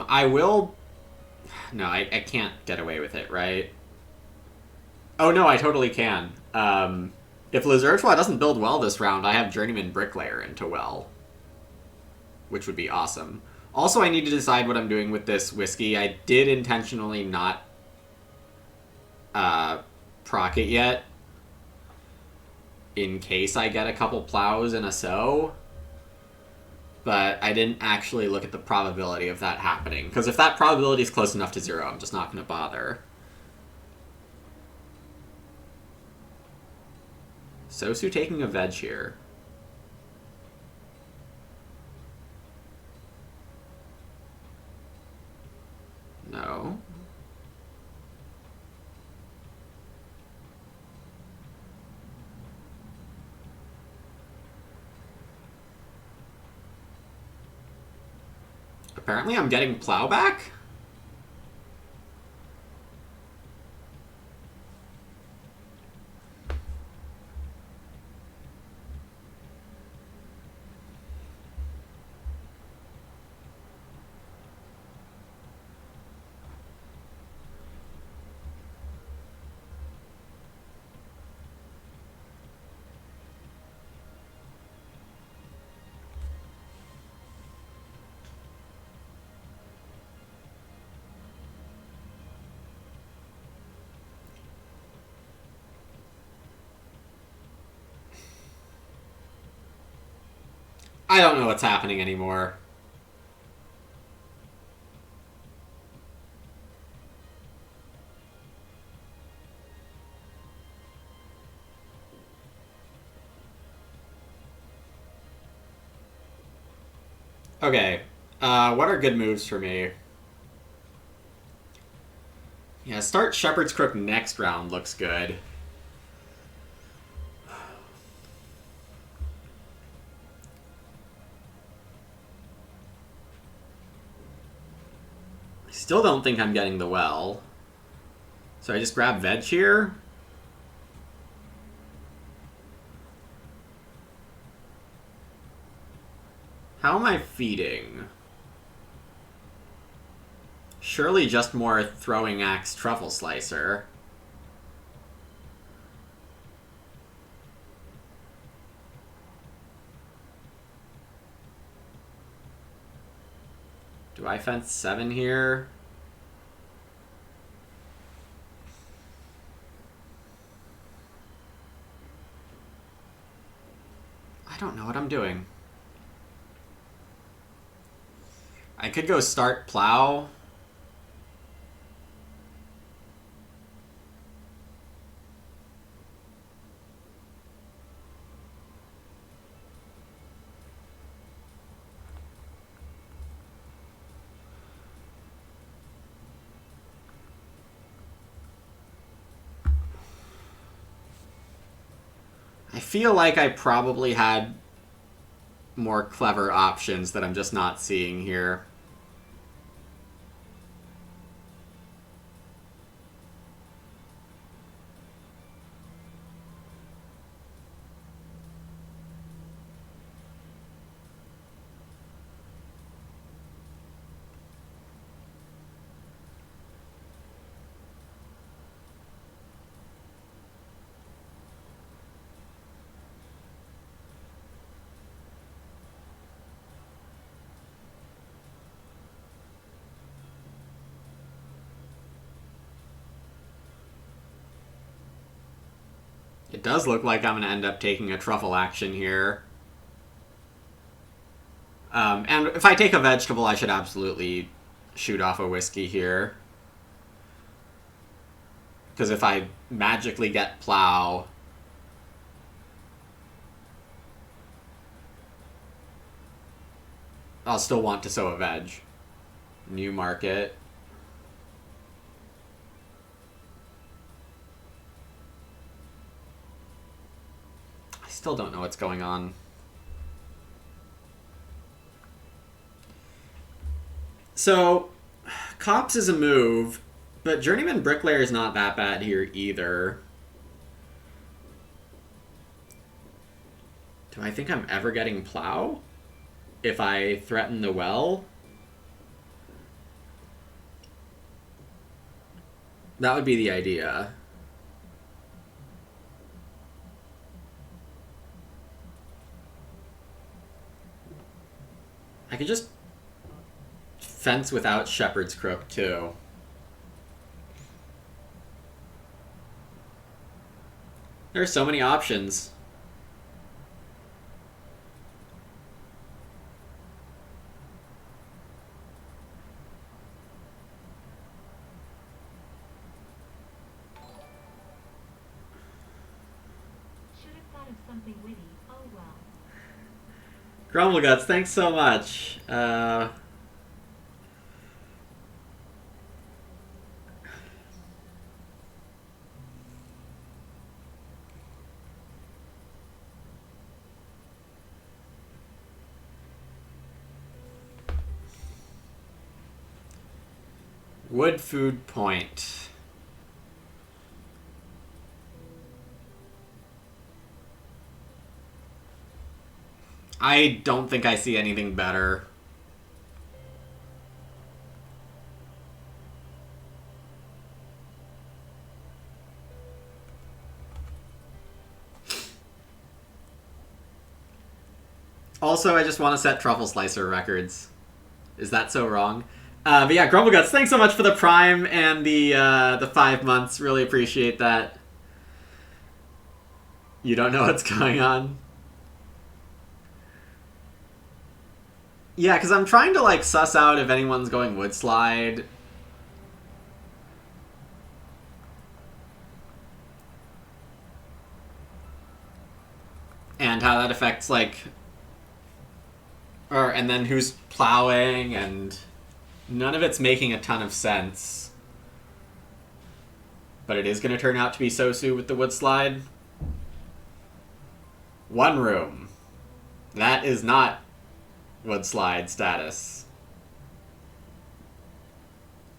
I will... No, I can't get away with it, right? Oh, no, I totally can. If Lizurtua doesn't build well this round, I have Journeyman Bricklayer into well. Which would be awesome. Also, I need to decide what I'm doing with this whiskey. I did intentionally not proc it yet, in case I get a couple plows and a sow. But I didn't actually look at the probability of that happening. Because if that probability is close enough to 0, I'm just not going to bother. Sosu taking a veg here. No. Apparently I'm getting plowback? I don't know what's happening anymore. Okay, what are good moves for me? Yeah, start Shepherd's Crook next round looks good. I still don't think I'm getting the well. So I just grab veg here? How am I feeding? Surely just more throwing axe truffle slicer. Do I fence 7 here? I don't know what I'm doing. I could go start plow. I feel like I probably had more clever options that I'm just not seeing here. It does look like I'm going to end up taking a truffle action here. And if I take a vegetable, I should absolutely shoot off a whiskey here. Because if I magically get plow, I'll still want to sow a veg. New market. I still don't know what's going on. So, Cops is a move, but Journeyman Bricklayer is not that bad here either. Do I think I'm ever getting plow? If I threaten the well? That would be the idea. I could just fence without Shepherd's Crook, too. There are so many options. Grumbleguts, thanks so much. Wood food point. I don't think I see anything better. Also, I just want to set Truffle Slicer records. Is that so wrong? But yeah, Grumbleguts, thanks so much for the Prime and the 5 months. Really appreciate that. You don't know what's going on? Yeah, because I'm trying to, like, suss out if anyone's going Wood Slide. And how that affects, like... and then who's plowing, and... None of it's making a ton of sense. But it is going to turn out to be Sosu with the Wood Slide. 1 room. That is not Wood Slide status.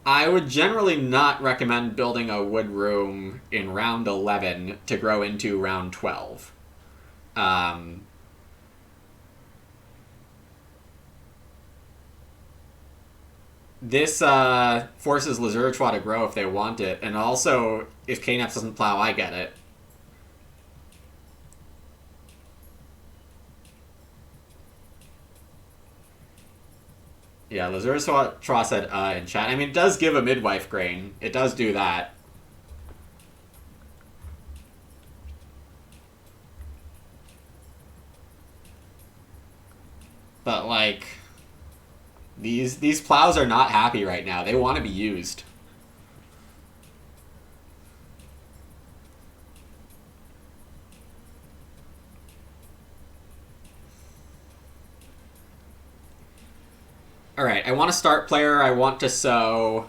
I would generally not recommend building a wood room in round 11 to grow into round 12. This forces Lazuratois to grow if they want it, and also, if Kneps doesn't plow, I get it. Yeah, Lazura said in chat. I mean, it does give a midwife grain. It does do that. But, like, these plows are not happy right now. They want to be used. Alright, I want to start player. I want to sow.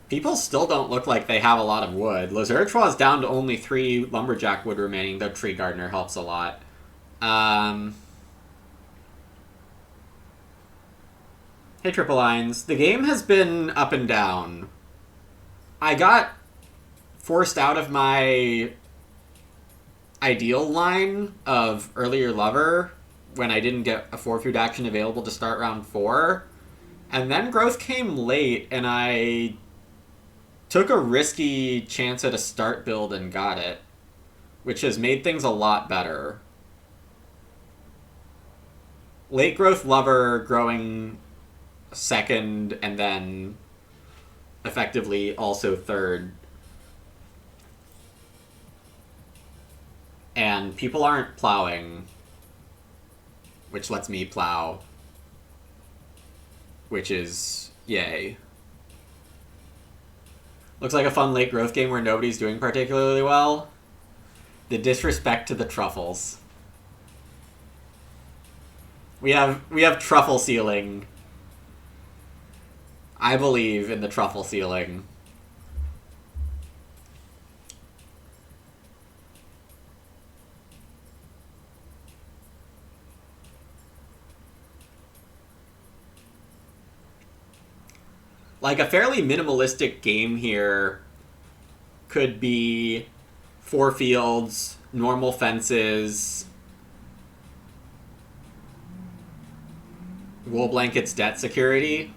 People still don't look like they have a lot of wood. Lazurtrois down to only 3 lumberjack wood remaining, though Tree Gardener helps a lot. Hey, Triple Lines. The game has been up and down. I got forced out of my ideal line of Earlier Lover when I didn't get a 4-food action available to start round 4. And then growth came late, and I took a risky chance at a start build and got it, which has made things a lot better. Late growth Lover growing second and then effectively also third. And people aren't plowing, which lets me plow, which is yay. Looks like a fun late growth game where nobody's doing particularly well. The disrespect to the truffles. We have truffle ceiling. I believe in the truffle ceiling. Like, a fairly minimalistic game here could be 4 fields, normal fences, wool blankets, debt security.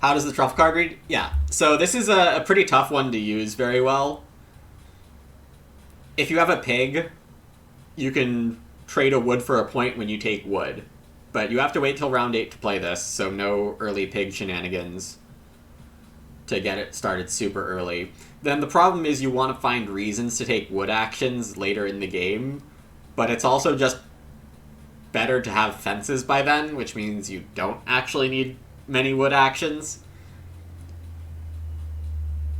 How does the truffle card read? Yeah, so this is a pretty tough one to use very well. If you have a pig, you can trade a wood for a point when you take wood. But you have to wait till round 8 to play this, so no early pig shenanigans to get it started super early. Then the problem is you want to find reasons to take wood actions later in the game, but it's also just better to have fences by then, which means you don't actually need many wood actions.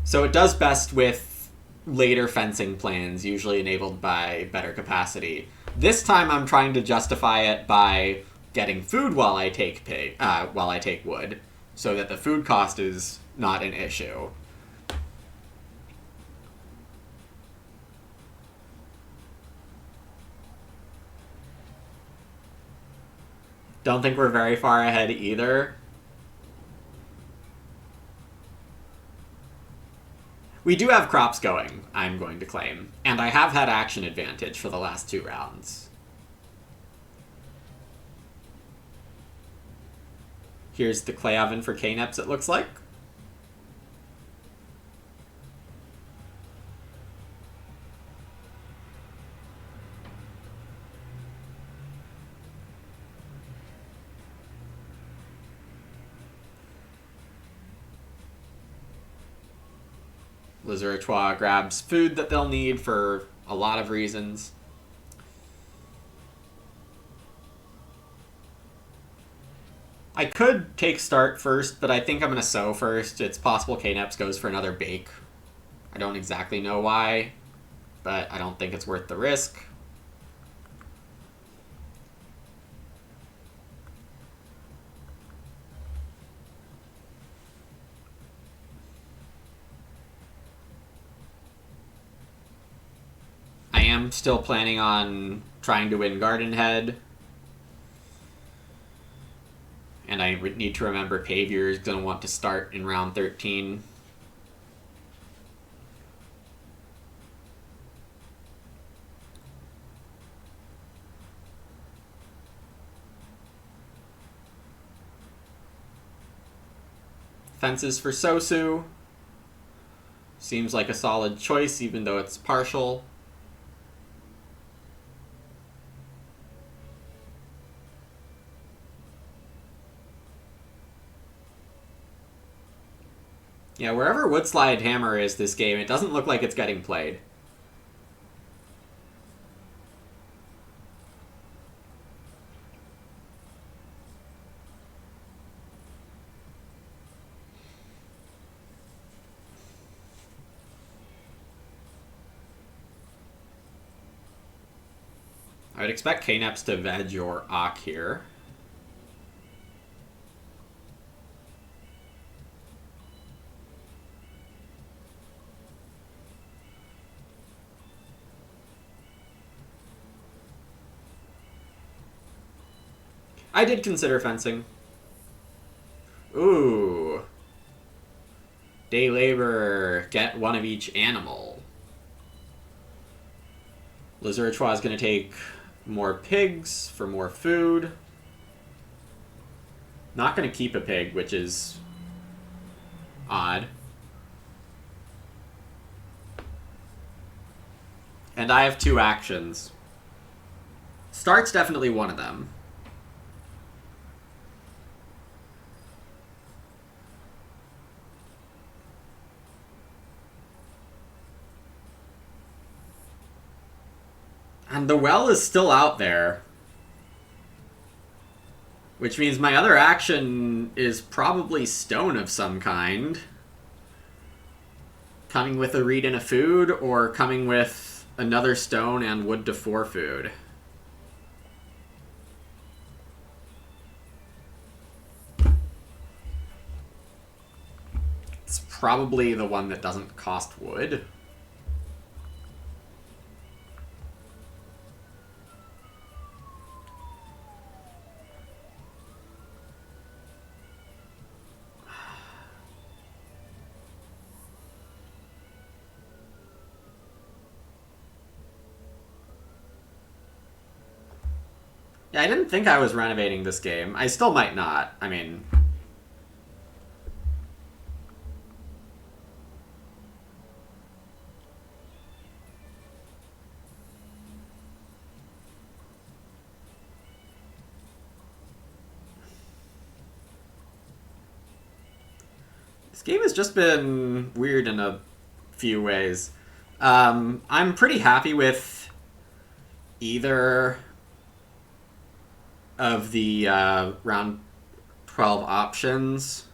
So it does best with later fencing plans, usually enabled by better capacity. This time I'm trying to justify it by getting food while I take wood, so that the food cost is not an issue. Don't think we're very far ahead either. We do have crops going, I'm going to claim. And I have had action advantage for the last 2 rounds. Here's the clay oven for Kneps, it looks like. Lazurtrois grabs food that they'll need for a lot of reasons. I could take start first, but I think I'm going to sow first. It's possible Kneps goes for another bake. I don't exactly know why, but I don't think it's worth the risk. I am still planning on trying to win Garden Head. And I would need to remember Pavier is going to want to start in round 13. Fences for Sosu. Seems like a solid choice, even though it's partial. Yeah, wherever Woodslide Hammer is this game, it doesn't look like it's getting played. I would expect Kneps to veg or Ock here. I did consider fencing. Ooh. Day labor. Get one of each animal. Lizurchua is going to take more pigs for more food. Not going to keep a pig, which is odd. And I have 2 actions. Start's definitely one of them. And the well is still out there. Which means my other action is probably stone of some kind. Coming with a reed and a food, or coming with another stone and wood to 4 food. It's probably the one that doesn't cost wood. Yeah, I didn't think I was renovating this game. I still might not. I mean... This game has just been weird in a few ways. I'm pretty happy with either of the round 12 options.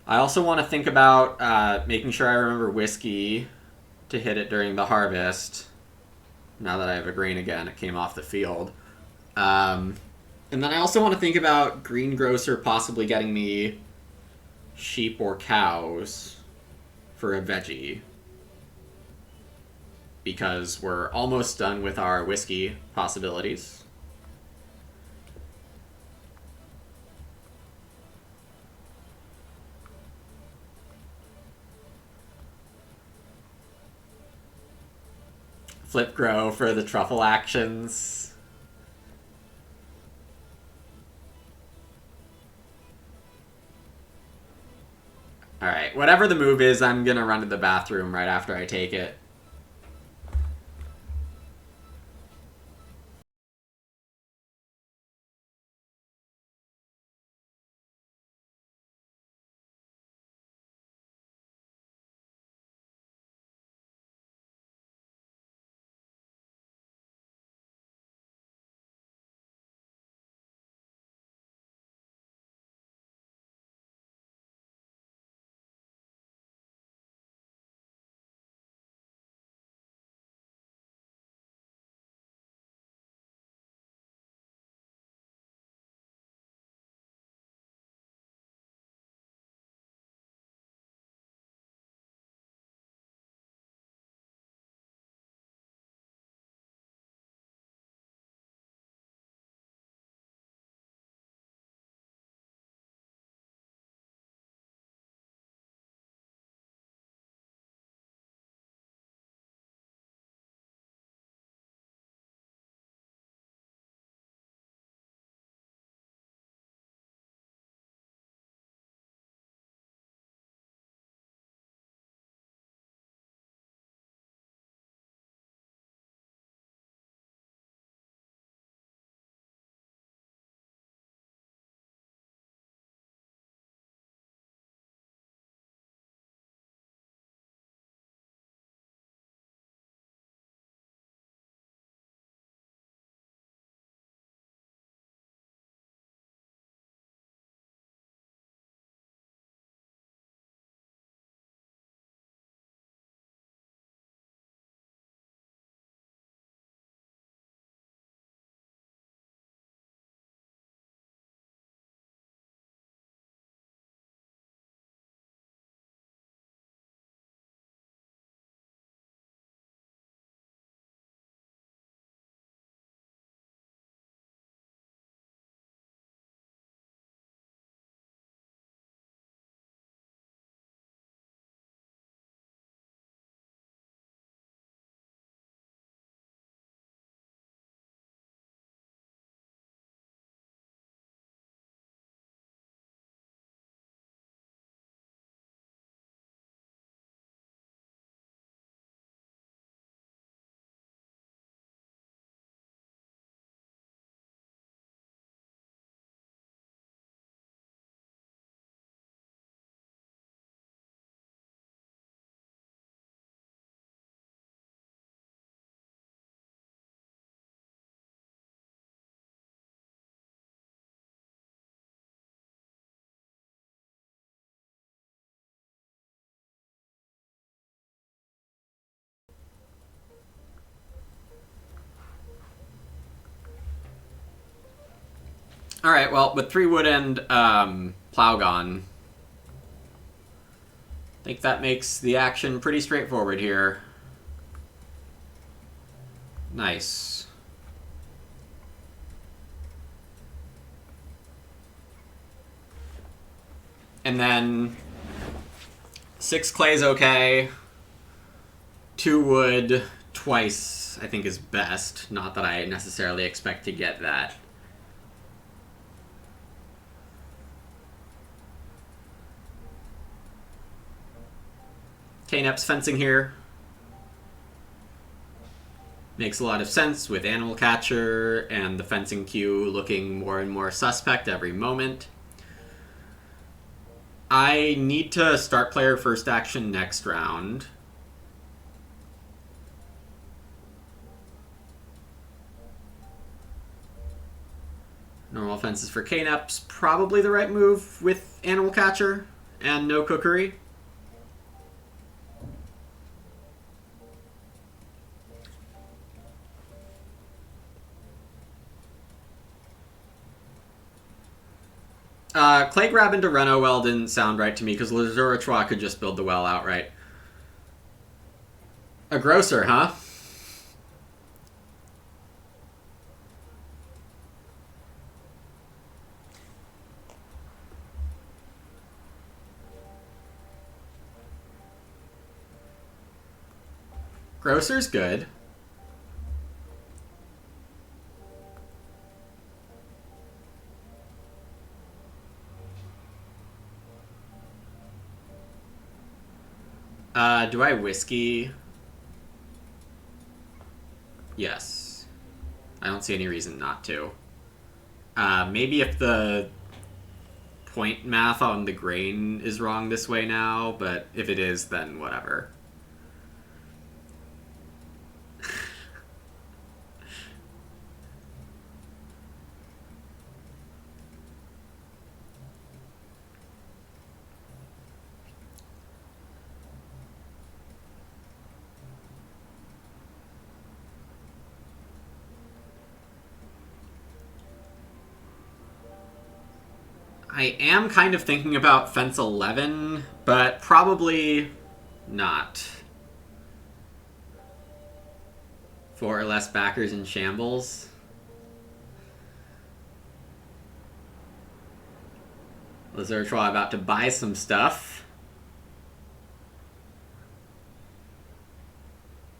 I also want to think about making sure I remember whiskey to hit it during the harvest. Now that I have a grain again, it came off the field. And then I also want to think about Greengrocer possibly getting me sheep or cows for a veggie. Because we're almost done with our whiskey possibilities. Flip grow for the truffle actions. Alright, whatever the move is, I'm gonna run to the bathroom right after I take it. Alright, well, with 3 wood and plow gone, I think that makes the action pretty straightforward here. Nice. And then 6 clay's okay. 2 wood twice, I think, is best. Not that I necessarily expect to get that. K-Nep's fencing here. Makes a lot of sense with Animal Catcher and the fencing queue looking more and more suspect every moment. I need to start player first action next round. Normal fences for K-Nep's probably the right move with Animal Catcher and no cookery. Clay grab into Reno well didn't sound right to me because Lazuratrois could just build the well outright. A grocer, huh? Grocer's good. Do I whiskey? Yes. I don't see any reason not to. Maybe if the point math on the grain is wrong this way now, but if it is, then whatever. I am kind of thinking about fence 11, but probably not. 4 or less backers in shambles. Lazuratrois about to buy some stuff.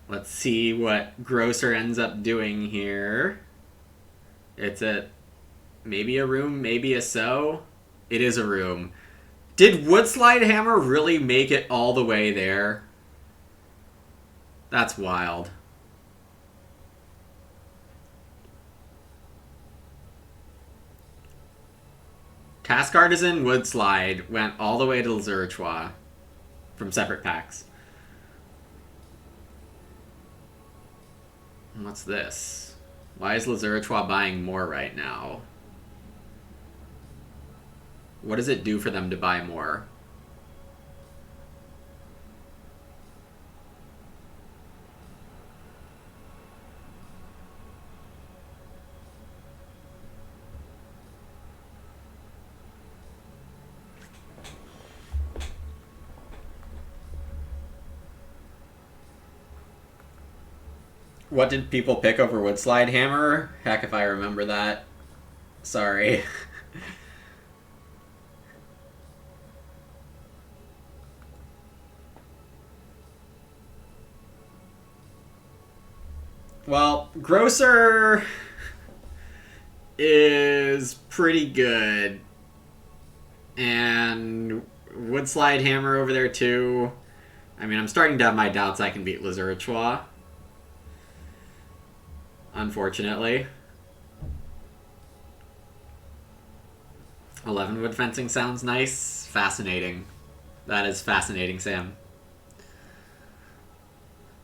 Let's see what Grocer ends up doing here. It's a maybe a room, maybe a so. It is a room. Did Woodslide Hammer really make it all the way there? That's wild. Task Artisan Woodslide went all the way to Lazuratrois from separate packs. What's this? Why is Lazuratrois buying more right now? What does it do for them to buy more? What did people pick over Woodslide Hammer? Heck if I remember that. Sorry. Well, Grocer is pretty good. And Woodslide Hammer over there too. I mean, I'm starting to have my doubts I can beat Lazuratrois. Unfortunately. 11 wood fencing sounds nice. Fascinating. That is fascinating, Sam.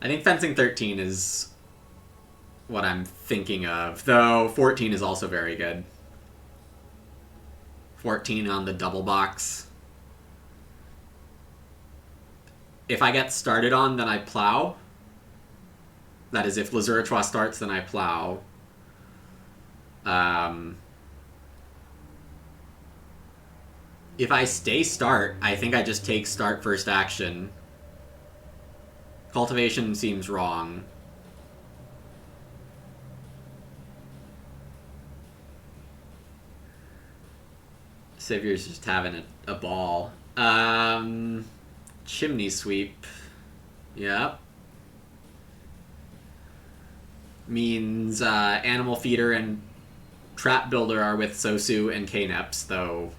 I think fencing 13 is what I'm thinking of, though 14 is also very good. 14 on the double box. If I get started on, then I plow. That is, if Lazuratrois starts, then I plow. If I stay start, I think I just take start first action. Cultivation seems wrong. Savior's just having a ball. Chimney sweep. Yep. Means Animal Feeder and Trap Builder are with Sosu and Kneps, though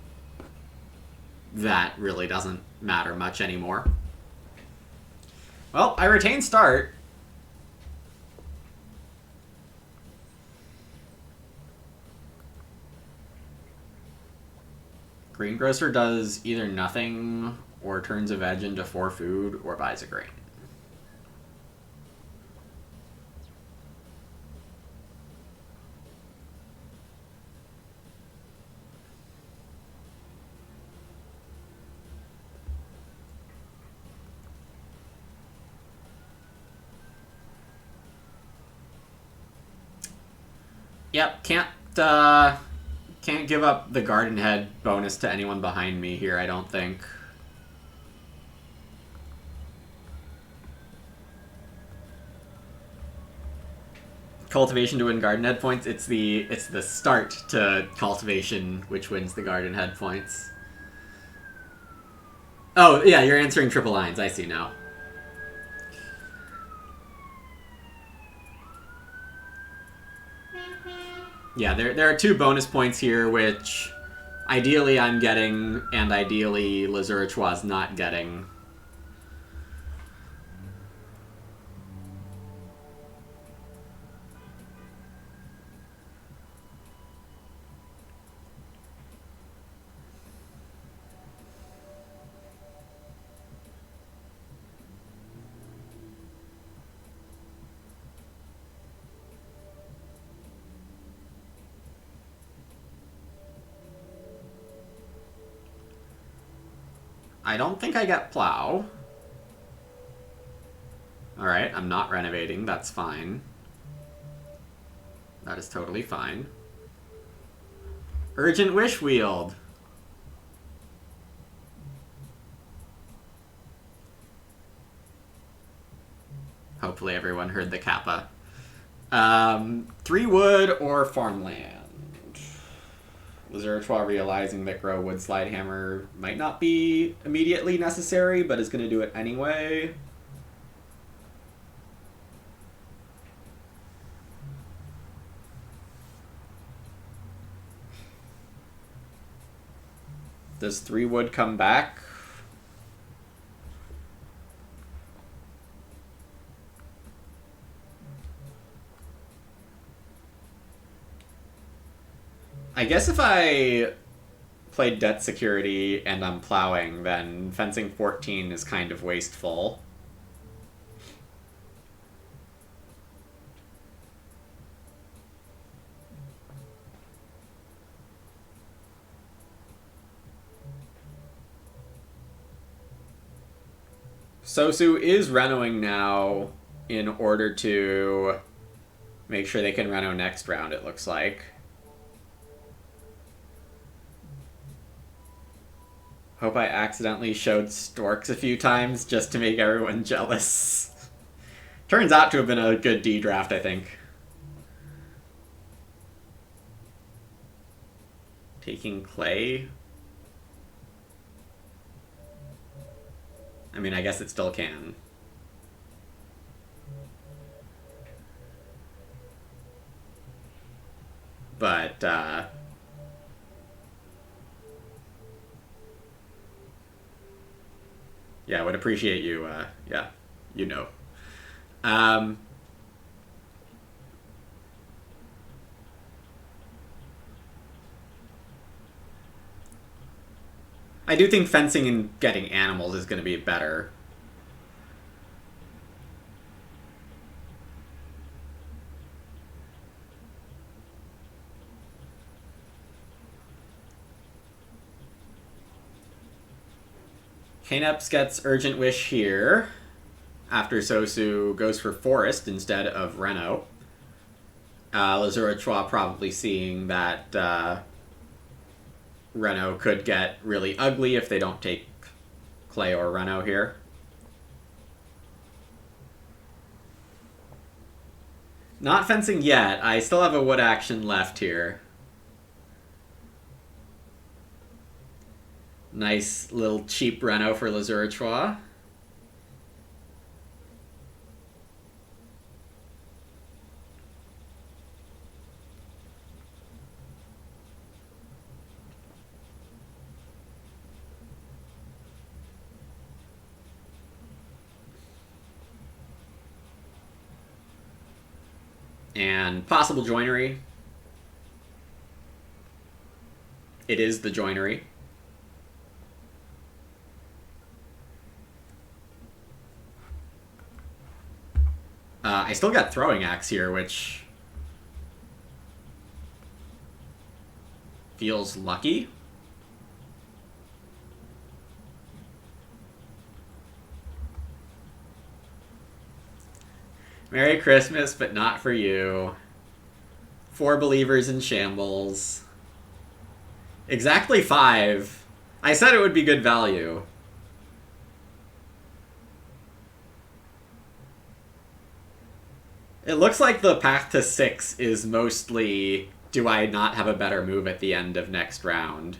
that really doesn't matter much anymore. Well, I retain start. Greengrocer does either nothing or turns a veg into 4 food or buys a grain. Yep, can't give up the Garden Head bonus to anyone behind me here, I don't think. Cultivation to win Garden Head points. It's the start to Cultivation which wins the Garden Head points. Oh, yeah, you're answering triple lines. I see now. Yeah, there are 2 bonus points here, which ideally I'm getting, and ideally Lazurichois not getting. I don't think I get Plow. Alright, I'm not renovating. That's fine. That is totally fine. Urgent Wish Wield. Hopefully everyone heard the kappa. 3 wood or farmland. Lazurichois realizing that Grow Wood Slide Hammer might not be immediately necessary, but is going to do it anyway. Does 3 wood come back? I guess if I played Debt Security and I'm plowing, then Fencing 14 is kind of wasteful. Sosu is renoing now in order to make sure they can reno next round, it looks like. Hope I accidentally showed Storks a few times just to make everyone jealous. Turns out to have been a good D draft, I think. Taking Clay? I mean, I guess it still can. But, yeah, I would appreciate you, yeah, you know. I do think fencing and getting animals is going to be better. Kneps gets Urgent Wish here after Sosu goes for Forest instead of Reno. Lazurichois probably seeing that Reno could get really ugly if they don't take Clay or Reno here. Not fencing yet. I still have a wood action left here. Nice little cheap Reno for Lazurichois. And possible joinery. It is the joinery. I still got throwing axe here, which feels lucky. Merry Christmas, but not for you. 4 believers in shambles. Exactly 5. I said it would be good value. It looks like the path to 6 is mostly, do I not have a better move at the end of next round?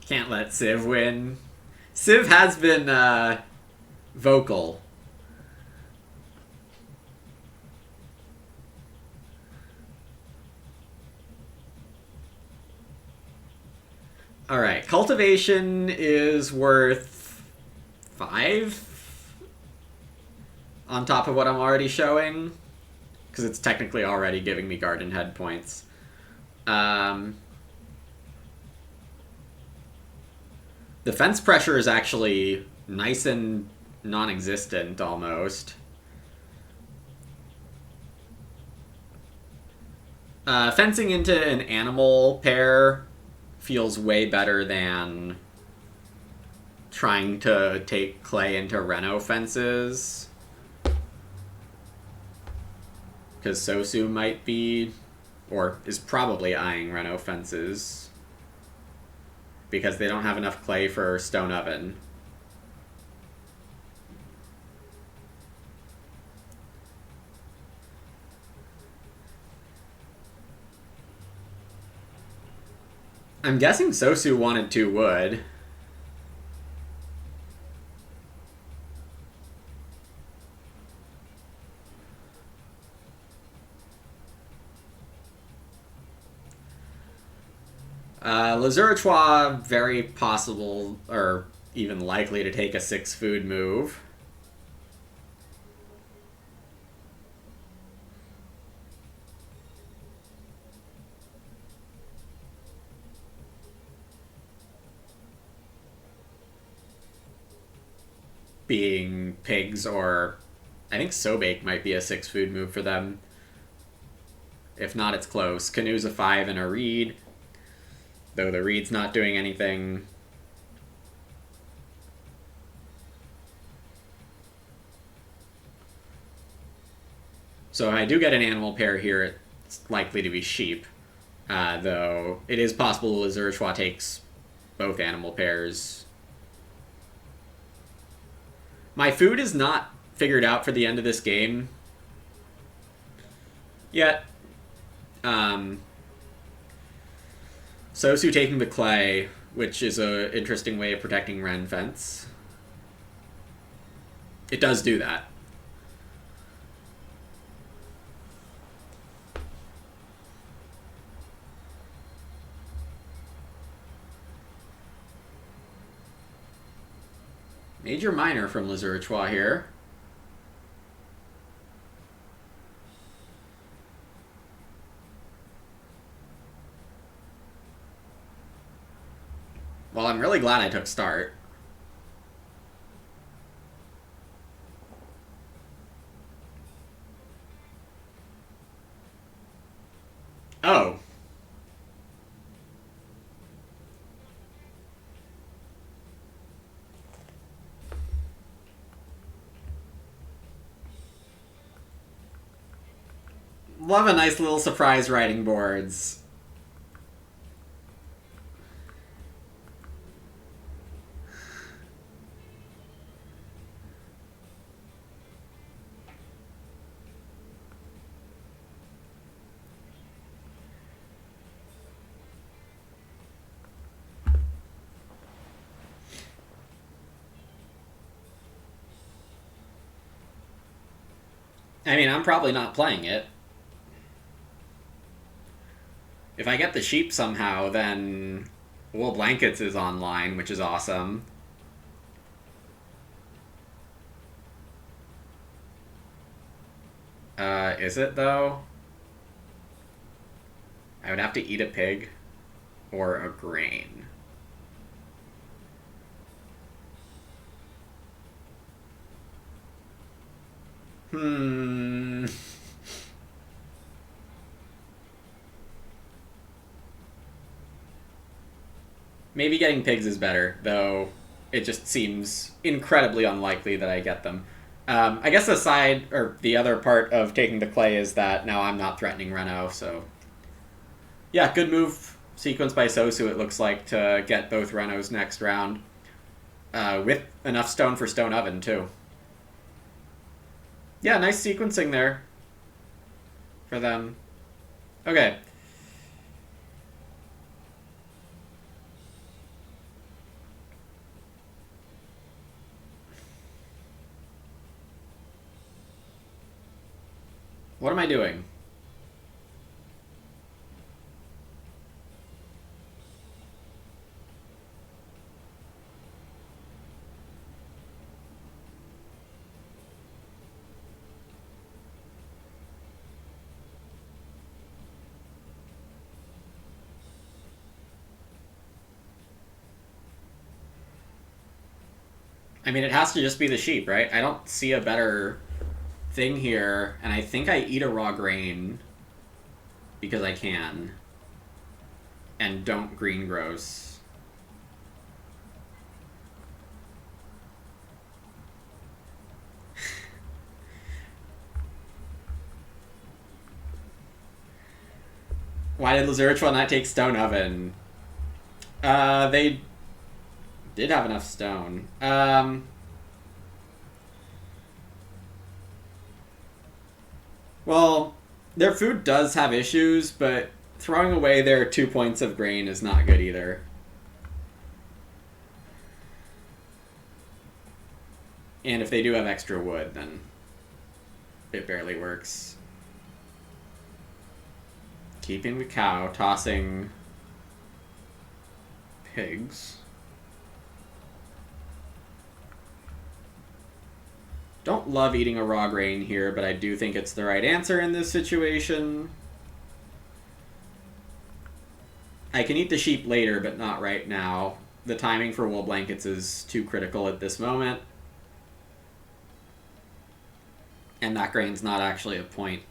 Can't let Civ win. Civ has been vocal. Alright, cultivation is worth 5 on top of what I'm already showing, because it's technically already giving me garden head points. The fence pressure is actually nice and non-existent, almost. Fencing into an animal pair feels way better than trying to take Clay into Reno fences. Because Sosu might be, or is probably eyeing Reno fences. Because they don't have enough Clay for Stone Oven. I'm guessing Sosu wanted 2 wood. Lazurichois, very possible, or even likely to take a 6 food move. Being pigs, or I think Sobake might be a 6 food move for them. If not, it's close. Canoe's a 5 and a reed, though the reed's not doing anything. So if I do get an animal pair here, it's likely to be sheep. Though it is possible Lazurichois takes both animal pairs. My food is not figured out for the end of this game yet. Sosu taking the Clay, which is an interesting way of protecting Ren Fence. It does do that. Major minor from Lazurichois here. Well, I'm really glad I took start. Oh. Love a nice little surprise writing boards. I mean, I'm probably not playing it. If I get the sheep somehow, then Wool Blankets is online, which is awesome. Is it though? I would have to eat a pig or a grain. Hmm. Maybe getting pigs is better, though it just seems incredibly unlikely that I get them. I guess the side, or the other part of taking the clay is that now I'm not threatening Reno, so... Yeah, good move sequence by Sosu, it looks like, to get both Renos next round. With enough stone for Stone Oven, too. Yeah, nice sequencing there for them. Okay. What am I doing? I mean, it has to just be the sheep, right? I don't see a better thing here, and I think I eat a raw grain because I can, and don't greengroce. Why did Lazurichwa not take Stone Oven? They did have enough stone. Well, their food does have issues, but throwing away their 2 points of grain is not good either. And if they do have extra wood, then it barely works. Keeping the cow, tossing pigs. Don't love eating a raw grain here, but I do think it's the right answer in this situation. I can eat the sheep later, but not right now. The timing for Wool Blankets is too critical at this moment. And that grain's not actually a point.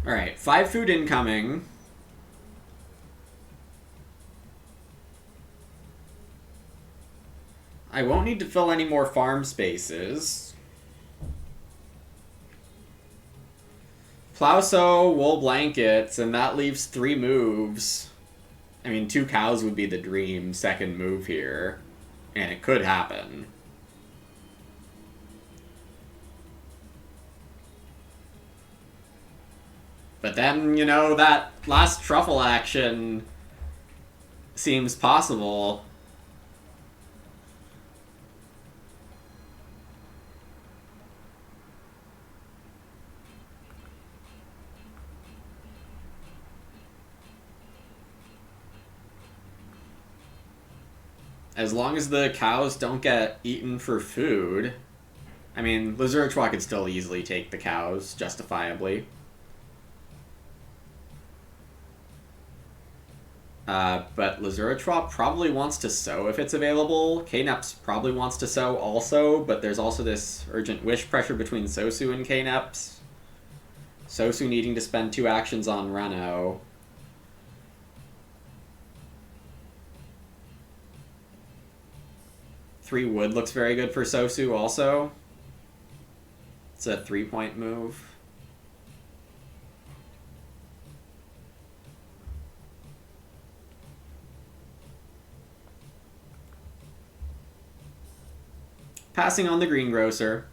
Alright, 5 food incoming. I won't need to fill any more farm spaces. Plowsow, Wool Blankets, and that leaves 3 moves. I mean, 2 cows would be the dream second move here. And it could happen. But then, you know, that last truffle action seems possible. As long as the cows don't get eaten for food. I mean, Lazurichwa could still easily take the cows, justifiably. But Lazurichwa probably wants to sow if it's available. Kneps probably wants to sow also, but there's also this urgent wish pressure between Sosu and Kneps. Sosu needing to spend 2 actions on Reno. Three wood looks very good for Sosu also. It's a 3-point move. Passing on the greengrocer.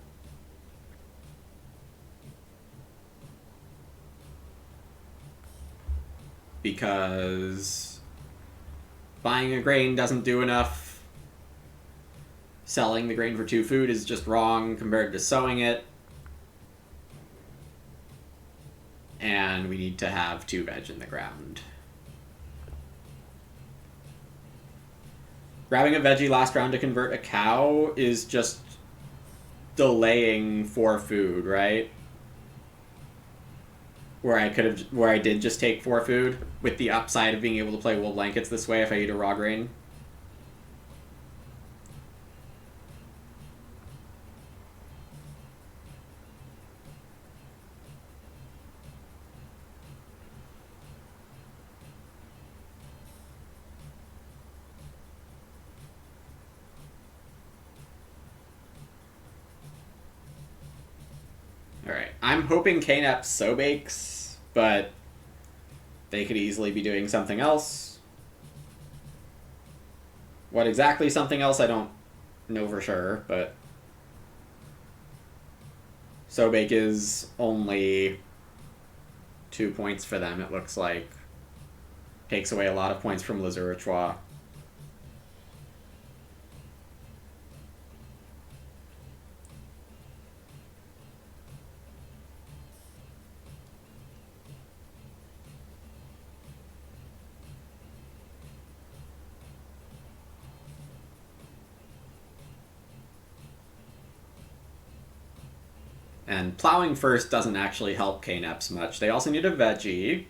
Because buying a grain doesn't do enough. Selling the grain for 2 food is just wrong compared to sowing it. And we need to have 2 veg in the ground. Grabbing a veggie last round to convert a cow is just delaying 4 food, right? Where I did just take 4 food, with the upside of being able to play wool blankets this way if I eat a raw grain. Alright, I'm hoping KNEP so bakes, but they could easily be doing something else. What exactly something else, I don't know for sure, but Sobake is only 2 points for them, it looks like. Takes away a lot of points from Lazurichois. And plowing first doesn't actually help KNEPs much. They also need a veggie.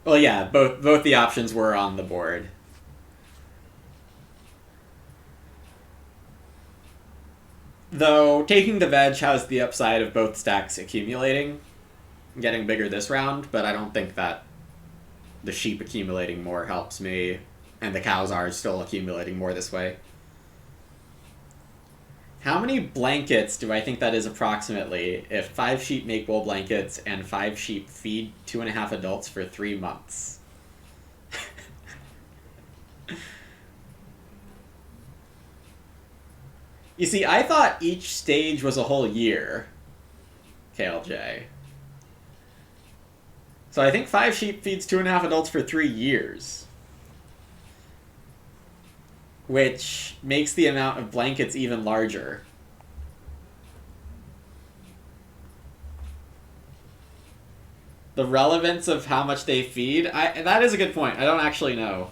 Well, yeah, both the options were on the board. Though, taking the veg has the upside of both stacks accumulating, getting bigger this round, but I don't think that the sheep accumulating more helps me, and the cows are still accumulating more this way. How many blankets do I think that is approximately if 5 sheep make wool blankets and 5 sheep feed 2.5 adults for 3 months? You see, I thought each stage was a whole year, KLJ. So I think 5 sheep feeds 2.5 adults for 3 years. Which makes the amount of blankets even larger. The relevance of how much they feed, that is a good point. I don't actually know.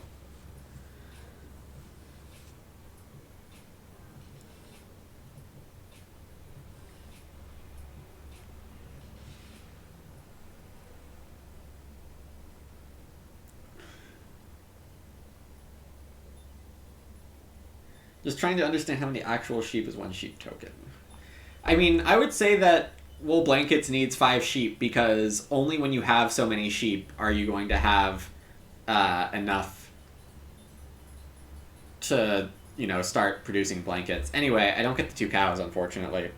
Just trying to understand how many actual sheep is 1 sheep token. I mean, I would say that wool blankets needs 5 sheep because only when you have so many sheep are you going to have enough to, start producing blankets. Anyway, I don't get the 2 cows, unfortunately.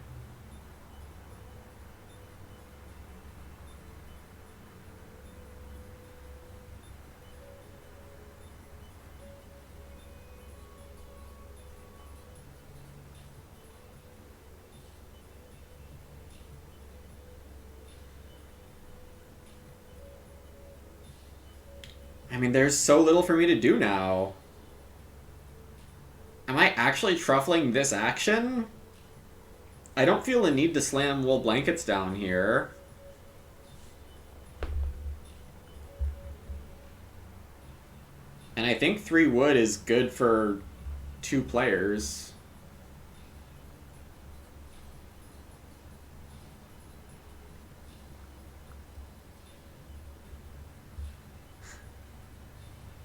I mean, there's so little for me to do now. Am I actually truffling this action? I don't feel the need to slam wool blankets down here. And I think 3 wood is good for 2 players.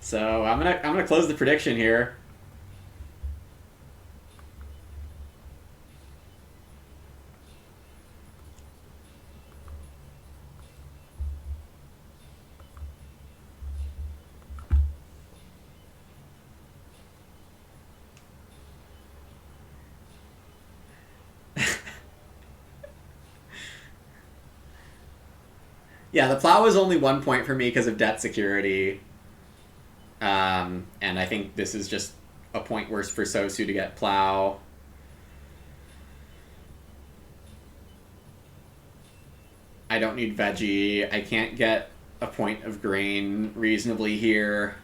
So I'm gonna close the prediction here. Yeah, the plow is only 1 point for me because of debt security. And I think this is just a point worse for Sosu to get plow. I don't need veggie. I can't get a point of grain reasonably here.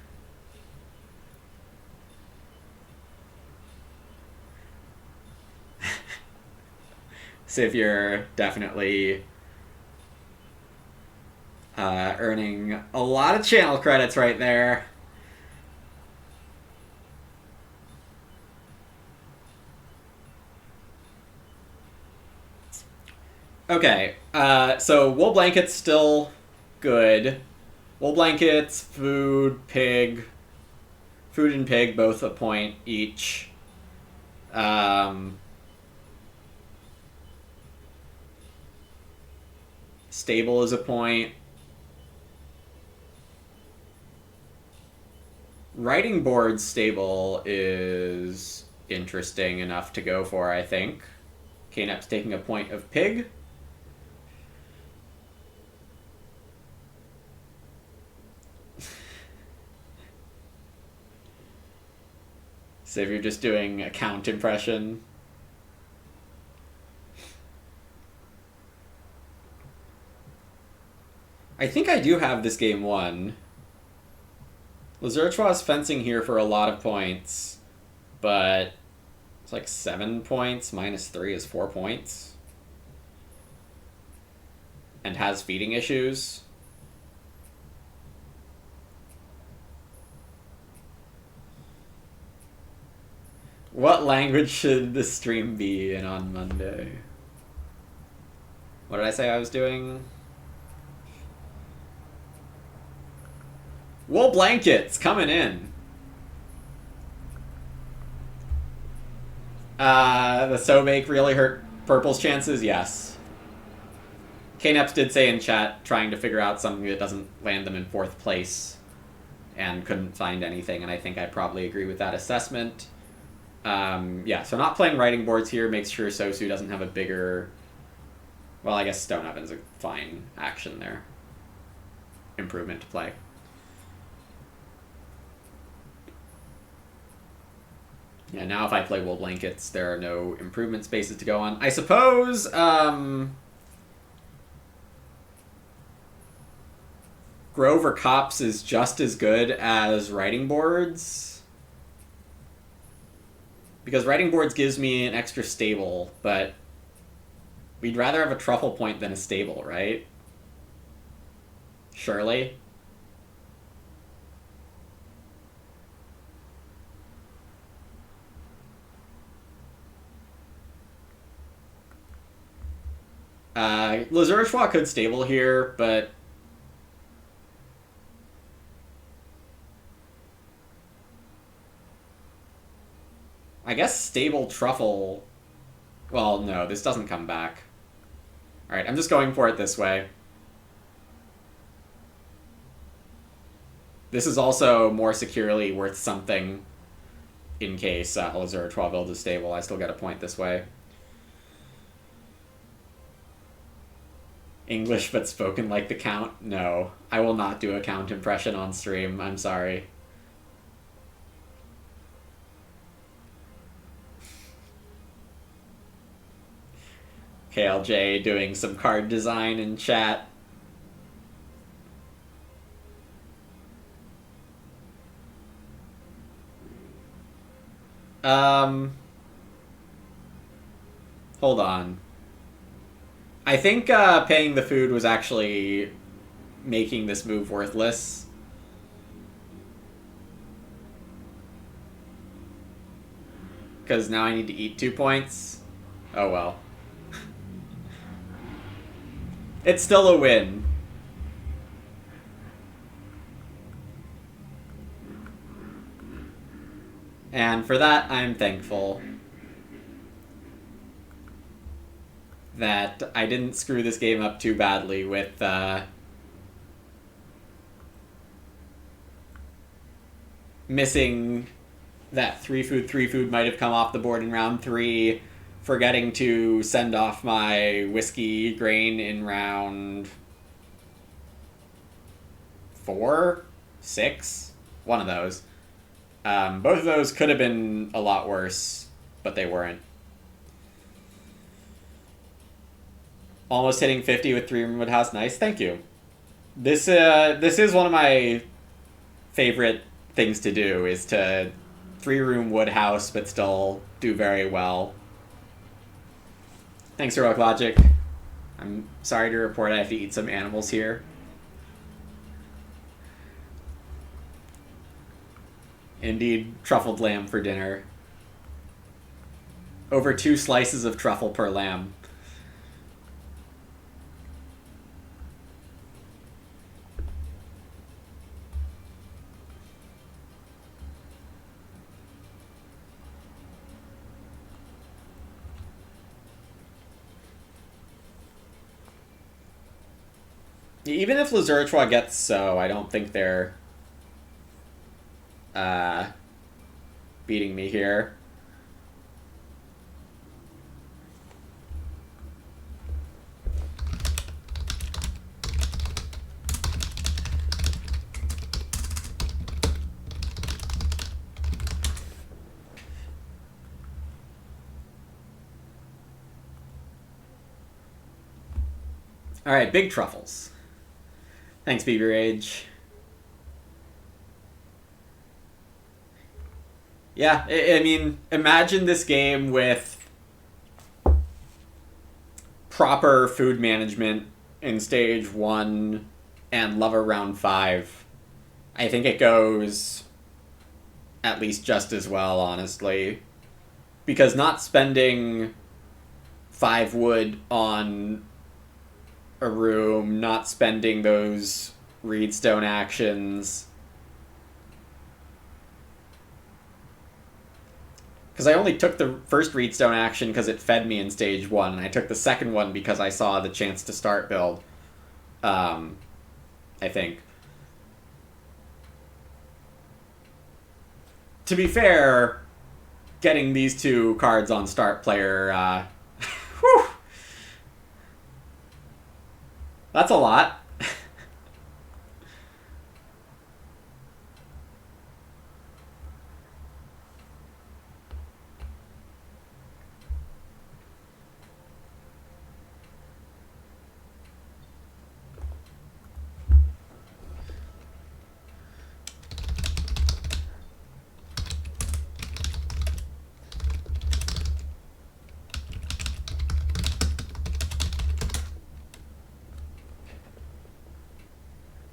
Savior definitely earning a lot of channel credits right there. Okay, so wool blankets still good. Wool blankets, food, pig. Food and pig both a point each. Stable is a point. Writing board stable is interesting enough to go for, I think. Knep's taking a point of pig. So if you're just doing a count impression. I think I do have this game won. Lazurchois fencing here for a lot of points, but it's like 7 points, minus 3 is 4 points. And has feeding issues. What language should the stream be in on Monday? What did I say I was doing? Wool blankets coming in. The Sobake really hurt Purple's chances? Yes. Kneps did say in chat, trying to figure out something that doesn't land them in 4th place, and couldn't find anything, and I think I probably agree with that assessment. Yeah, so not playing writing boards here makes sure Sosu doesn't have a bigger... Well, I guess Stone Oven's a fine action there. Improvement to play. Yeah, now if I play wool blankets, there are no improvement spaces to go on. I suppose, Grove or Copse is just as good as writing boards. Because writing boards gives me an extra stable, but we'd rather have a truffle point than a stable, right? Surely? Lazurchois could stable here, but I guess stable truffle... Well, no, this doesn't come back. Alright, I'm just going for it this way. This is also more securely worth something in case Lazurchois builds a stable. I still get a point this way. English but spoken like the Count? No. I will not do a Count impression on stream. I'm sorry. KLJ doing some card design in chat. Hold on. I think paying the food was actually making this move worthless. because now I need to eat 2 points. Oh well. It's still a win. And for that, I'm thankful that I didn't screw this game up too badly with missing that 3 food might have come off the board in round 3, forgetting to send off my whiskey grain in round 4, 6, one of those. Both of those could have been a lot worse, but they weren't. Almost hitting 50 with 3-room woodhouse. Nice, thank you. This is one of my favorite things to do, is to 3-room woodhouse but still do very well. Thanks, Heroic Logic. I'm sorry to report I have to eat some animals here. Indeed, truffled lamb for dinner. Over 2 slices of truffle per lamb. Even if Lazurtua gets so, I don't think they're beating me here. Alright, big truffles. Thanks, BB Rage. Yeah, I mean, imagine this game with proper food management in stage 1 and Lover round 5. I think it goes at least just as well, honestly. Because not spending 5 wood on a room, not spending those reedstone actions. Because I only took the first reedstone action because it fed me in stage 1, and I took the second one because I saw the chance to start build. I think. To be fair, getting these 2 cards on start player, whew, that's a lot.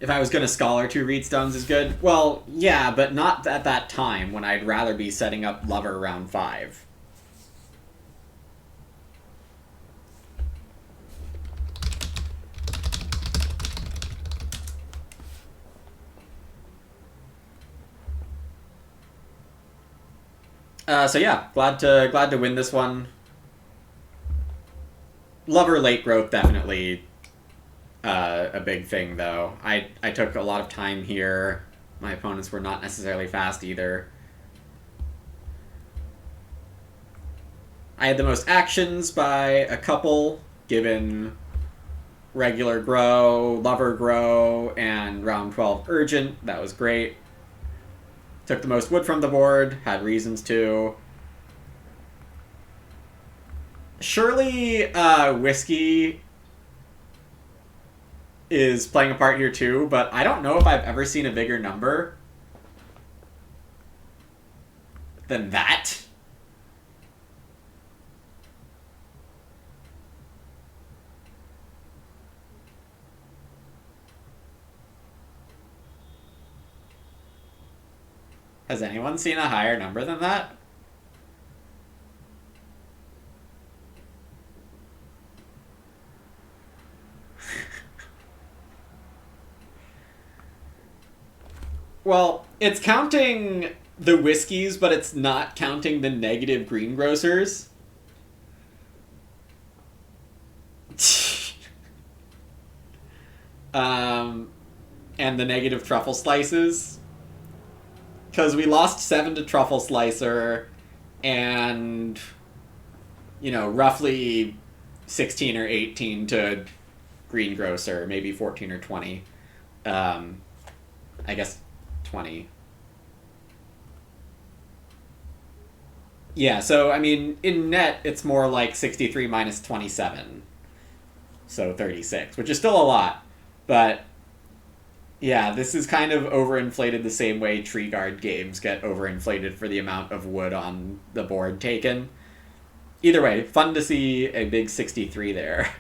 If I was going to Scholar 2 Reedstones is good? Well, yeah, but not at that time when I'd rather be setting up Lover round 5. So yeah, glad to win this one. Lover late growth, definitely a big thing, though. I took a lot of time here. My opponents were not necessarily fast either. I had the most actions by a couple, given regular grow, Lover grow, and round 12 urgent. That was great. Took the most wood from the board, had reasons to. Surely whiskey is playing a part here too, but I don't know if I've ever seen a bigger number than that. Has anyone seen a higher number than that? Well, it's counting the whiskeys, but it's not counting the negative greengrocers. And the negative truffle slices. Because we lost 7 to Truffle Slicer and, roughly 16 or 18 to Greengrocer, maybe 14 or 20. I guess 20. Yeah, so, in net, it's more like 63 minus 27. So 36, which is still a lot. But, yeah, this is kind of overinflated the same way tree guard games get overinflated for the amount of wood on the board taken. Either way, fun to see a big 63 there.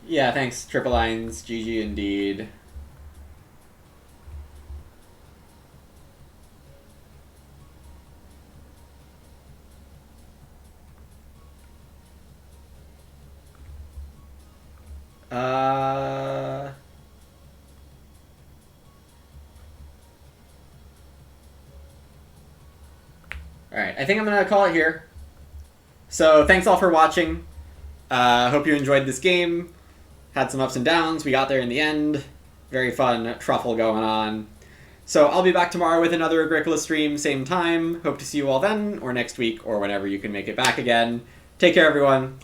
Yeah, thanks, Triple Lines. GG indeed. Alright, I think I'm going to call it here. So, thanks all for watching. Hope you enjoyed this game. Had some ups and downs. We got there in the end. Very fun truffle going on. So, I'll be back tomorrow with another Agricola stream, same time. Hope to see you all then, or next week, or whenever you can make it back again. Take care, everyone.